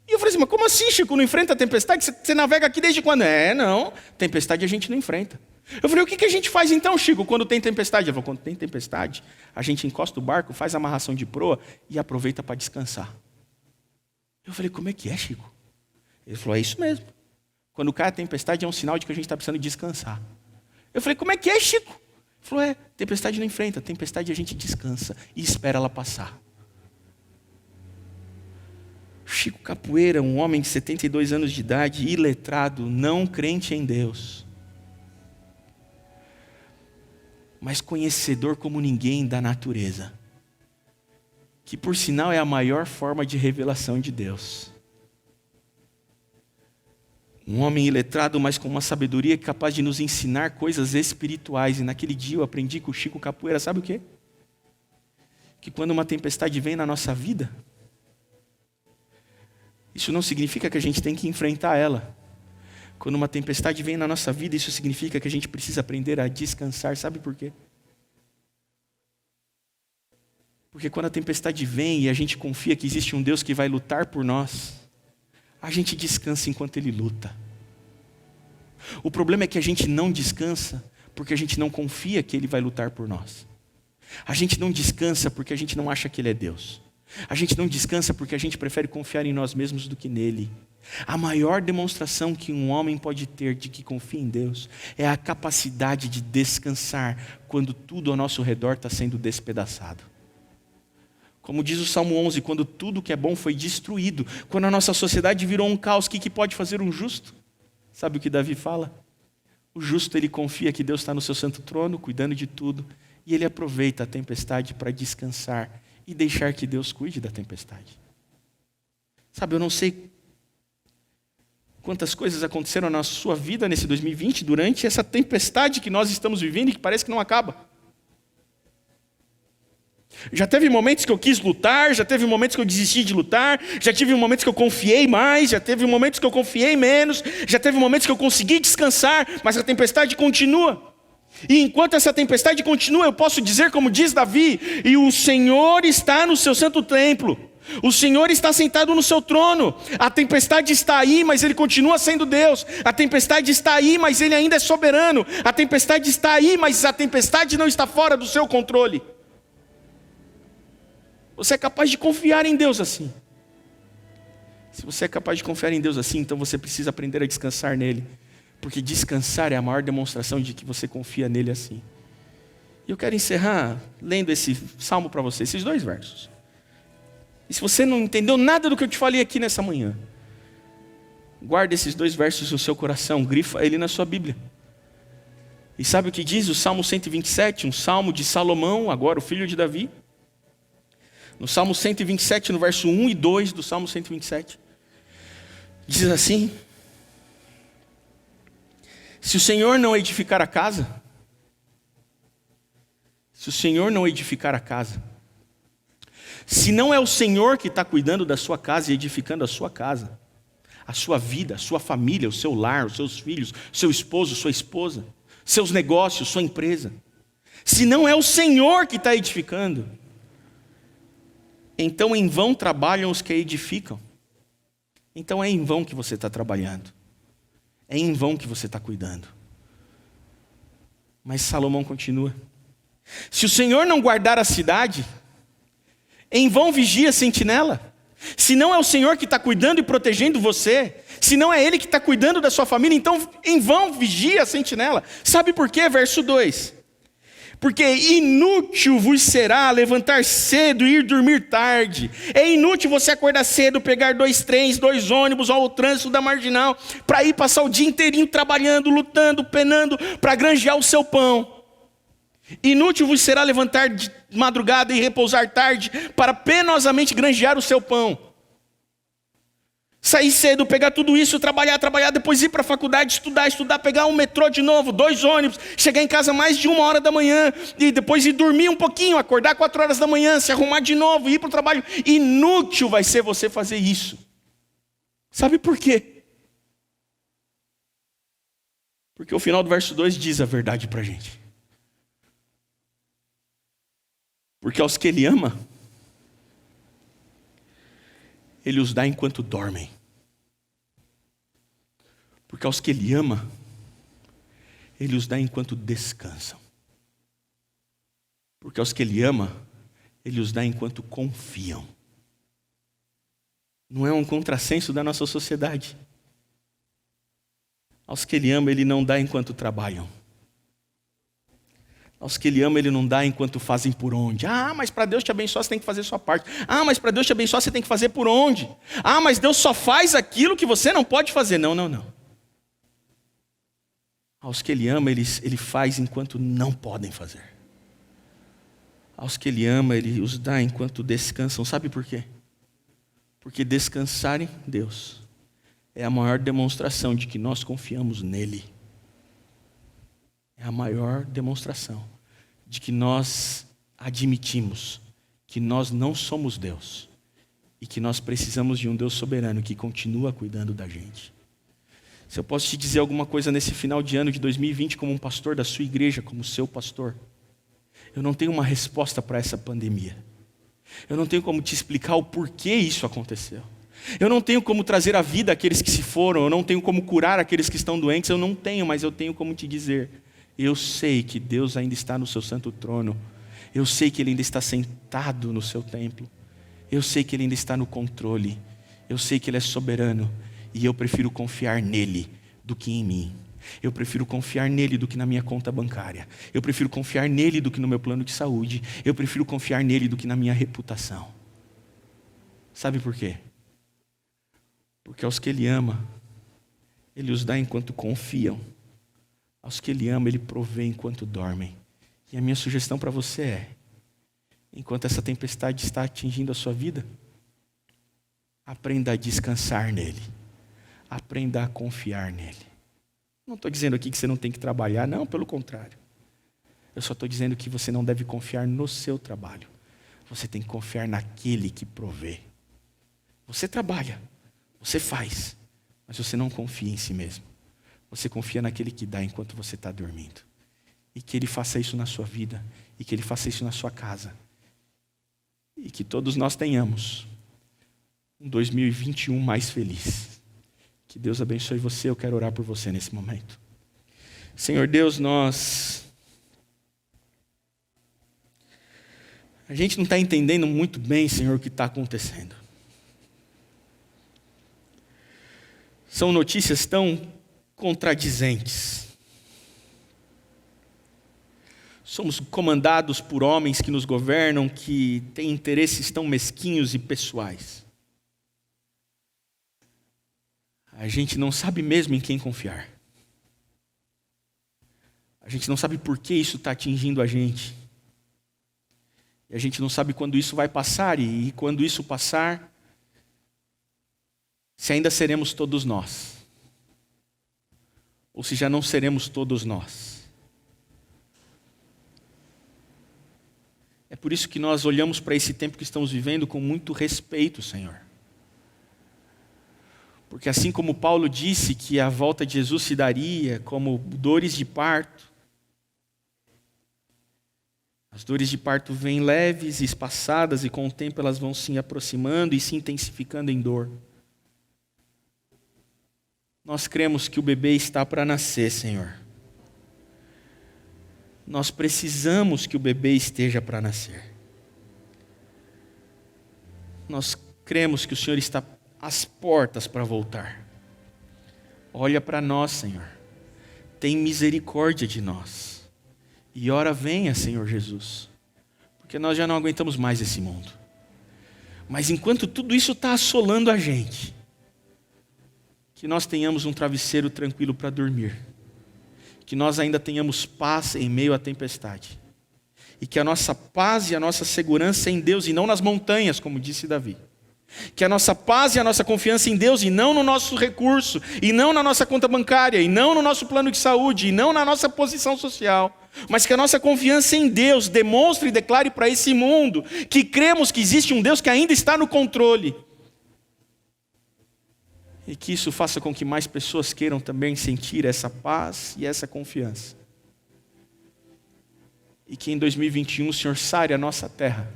E eu falei assim, mas como assim, Chico, não enfrenta a tempestade? Você navega aqui desde quando? Não. Tempestade a gente não enfrenta. Eu falei, o que a gente faz então, Chico, quando tem tempestade? Ele falou, quando tem tempestade, a gente encosta o barco, faz a amarração de proa e aproveita para descansar. Eu falei, como é que é, Chico? Ele falou, é isso mesmo. Quando cai a tempestade é um sinal de que a gente está precisando descansar. Eu falei, como é que é, Chico? Ele falou, tempestade não enfrenta, tempestade a gente descansa e espera ela passar. Chico Capoeira, um homem de 72 anos de idade, iletrado, não crente em Deus, mas conhecedor como ninguém da natureza, que por sinal é a maior forma de revelação de Deus. Um homem iletrado, mas com uma sabedoria capaz de nos ensinar coisas espirituais. E naquele dia eu aprendi com o Chico Capoeira, sabe o quê? Que quando uma tempestade vem na nossa vida, isso não significa que a gente tem que enfrentar ela. Quando uma tempestade vem na nossa vida, isso significa que a gente precisa aprender a descansar. Sabe por quê? Porque quando a tempestade vem e a gente confia que existe um Deus que vai lutar por nós, a gente descansa enquanto Ele luta. O problema é que a gente não descansa porque a gente não confia que Ele vai lutar por nós. A gente não descansa porque a gente não acha que Ele é Deus. A gente não descansa porque a gente prefere confiar em nós mesmos do que nele. A maior demonstração que um homem pode ter de que confia em Deus é a capacidade de descansar quando tudo ao nosso redor está sendo despedaçado. Como diz o Salmo 11, quando tudo que é bom foi destruído, quando a nossa sociedade virou um caos, o que pode fazer um justo? Sabe o que Davi fala? O justo, ele confia que Deus está no seu santo trono, cuidando de tudo, e ele aproveita a tempestade para descansar e deixar que Deus cuide da tempestade. Sabe, eu não sei quantas coisas aconteceram na sua vida nesse 2020, durante essa tempestade que nós estamos vivendo e que parece que não acaba. Já teve momentos que eu quis lutar, já teve momentos que eu desisti de lutar, já tive momentos que eu confiei mais, já teve momentos que eu confiei menos, já teve momentos que eu consegui descansar, mas a tempestade continua. E enquanto essa tempestade continua, eu posso dizer como diz Davi, e o Senhor está no seu santo templo, o Senhor está sentado no seu trono, a tempestade está aí, mas Ele continua sendo Deus, a tempestade está aí, mas Ele ainda é soberano, a tempestade está aí, mas a tempestade não está fora do seu controle. Você é capaz de confiar em Deus assim? Se você é capaz de confiar em Deus assim, então você precisa aprender a descansar nele. Porque descansar é a maior demonstração de que você confia nele assim. E eu quero encerrar lendo esse salmo para você, esses 2 versos. E se você não entendeu nada do que eu te falei aqui nessa manhã, guarda esses 2 versos no seu coração, grifa ele na sua Bíblia. E sabe o que diz o Salmo 127, um salmo de Salomão, agora o filho de Davi? No Salmo 127, no verso 1 e 2 do Salmo 127, diz assim: se o Senhor não edificar a casa, se não é o Senhor que está cuidando da sua casa e edificando a sua casa, a sua vida, a sua família, o seu lar, os seus filhos, seu esposo, sua esposa, seus negócios, sua empresa, se não é o Senhor que está edificando, então em vão trabalham os que edificam. Então é em vão que você está trabalhando. É em vão que você está cuidando. Mas Salomão continua: se o Senhor não guardar a cidade, em vão vigia a sentinela. Se não é o Senhor que está cuidando e protegendo você, se não é Ele que está cuidando da sua família, então em vão vigia a sentinela. Sabe por quê? Verso 2. Porque inútil vos será levantar cedo e ir dormir tarde. É inútil você acordar cedo, pegar 2 trens, 2 ônibus ou o trânsito da Marginal, para ir passar o dia inteirinho trabalhando, lutando, penando, para granjear o seu pão. Inútil vos será levantar de madrugada e repousar tarde, para penosamente granjear o seu pão. Sair cedo, pegar tudo isso, trabalhar, depois ir para a faculdade, estudar, pegar um metrô de novo, 2 ônibus, chegar em casa mais de 1 hora da manhã, e depois ir dormir um pouquinho, acordar 4 horas da manhã, se arrumar de novo, ir para o trabalho. Inútil vai ser você fazer isso. Sabe por quê? Porque o final do verso 2 diz a verdade para a gente. Porque aos que Ele ama, Ele os dá enquanto dormem. Porque aos que Ele ama, Ele os dá enquanto descansam. Porque aos que Ele ama, Ele os dá enquanto confiam. Não é um contrassenso da nossa sociedade. Aos que Ele ama, Ele não dá enquanto trabalham. Aos que Ele ama, Ele não dá enquanto fazem por onde. Ah, mas para Deus te abençoar, você tem que fazer a sua parte. Ah, mas para Deus te abençoar, você tem que fazer por onde? Ah, mas Deus só faz aquilo que você não pode fazer. Não. Aos que Ele ama, Ele faz enquanto não podem fazer. Aos que Ele ama, Ele os dá enquanto descansam. Sabe por quê? Porque descansar em Deus é a maior demonstração de que nós confiamos nele. É a maior demonstração de que nós admitimos que nós não somos Deus e que nós precisamos de um Deus soberano que continua cuidando da gente. Se eu posso te dizer alguma coisa nesse final de ano de 2020 como um pastor da sua igreja, como seu pastor, eu não tenho uma resposta para essa pandemia. Eu não tenho como te explicar o porquê isso aconteceu. Eu não tenho como trazer a vida àqueles que se foram, eu não tenho como curar aqueles que estão doentes, eu não tenho, mas eu tenho como te dizer: eu sei que Deus ainda está no seu santo trono. Eu sei que Ele ainda está sentado no seu templo. Eu sei que Ele ainda está no controle. Eu sei que Ele é soberano. E eu prefiro confiar nele do que em mim. Eu prefiro confiar nele do que na minha conta bancária. Eu prefiro confiar nele do que no meu plano de saúde. Eu prefiro confiar nele do que na minha reputação. Sabe por quê? Porque aos que Ele ama, Ele os dá enquanto confiam. Aos que Ele ama, Ele provê enquanto dormem. E a minha sugestão para você é: enquanto essa tempestade está atingindo a sua vida, aprenda a descansar nele. Aprenda a confiar nele. Não estou dizendo aqui que você não tem que trabalhar, não, pelo contrário. Eu só estou dizendo que você não deve confiar no seu trabalho. Você tem que confiar naquele que provê. Você trabalha, você faz, mas você não confia em si mesmo. Você confia naquele que dá enquanto você está dormindo. E que Ele faça isso na sua vida. E que Ele faça isso na sua casa. E que todos nós tenhamos um 2021 mais feliz. Que Deus abençoe você. Eu quero orar por você nesse momento. Senhor Deus, a gente não está entendendo muito bem, Senhor, o que está acontecendo. São notícias tão contradizentes. Somos comandados por homens que nos governam, que têm interesses tão mesquinhos e pessoais. A gente não sabe mesmo em quem confiar. A gente não sabe por que isso está atingindo a gente. E a gente não sabe quando isso vai passar, e quando isso passar, se ainda seremos todos nós. Ou se já não seremos todos nós. É por isso que nós olhamos para esse tempo que estamos vivendo com muito respeito, Senhor. Porque assim como Paulo disse que a volta de Jesus se daria como dores de parto, as dores de parto vêm leves e espaçadas, e com o tempo elas vão se aproximando e se intensificando em dor. Nós cremos que o bebê está para nascer, Senhor. Nós precisamos que o bebê esteja para nascer. Nós Cremos que o Senhor está às portas para voltar. Olha para nós, Senhor. Tem misericórdia de nós. E ora venha, Senhor Jesus. Porque nós já não aguentamos mais esse mundo. Mas enquanto tudo isso está assolando a gente, que nós tenhamos um travesseiro tranquilo para dormir. Que nós ainda tenhamos paz em meio à tempestade. E que a nossa paz e a nossa segurança é em Deus e não nas montanhas, como disse Davi. Que a nossa paz e a nossa confiança em Deus e não no nosso recurso, e não na nossa conta bancária, e não no nosso plano de saúde, e não na nossa posição social, mas que a nossa confiança em Deus demonstre e declare para esse mundo que cremos que existe um Deus que ainda está no controle. E que isso faça com que mais pessoas queiram também sentir essa paz e essa confiança. E que em 2021 o Senhor sare a nossa terra.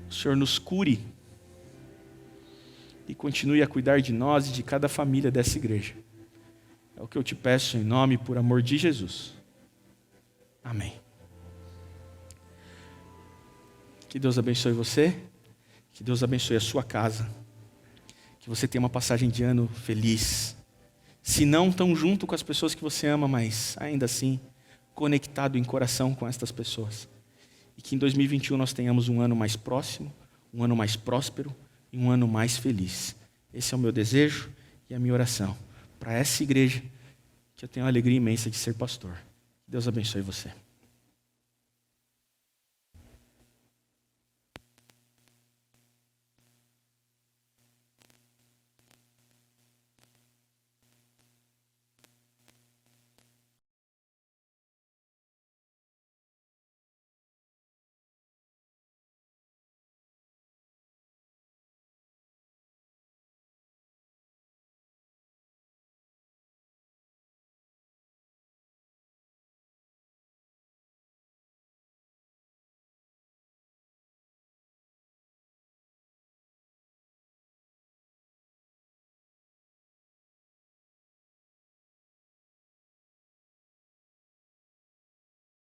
O Senhor nos cure. E continue a cuidar de nós e de cada família dessa igreja. É o que eu te peço em nome e por amor de Jesus. Amém. Que Deus abençoe você. Que Deus abençoe a sua casa. Que você tenha uma passagem de ano feliz. Se não tão junto com as pessoas que você ama, mas ainda assim conectado em coração com estas pessoas. E que em 2021 nós tenhamos um ano mais próximo, um ano mais próspero e um ano mais feliz. Esse é o meu desejo e a minha oração para essa igreja, que eu tenho a alegria imensa de ser pastor. Deus abençoe você.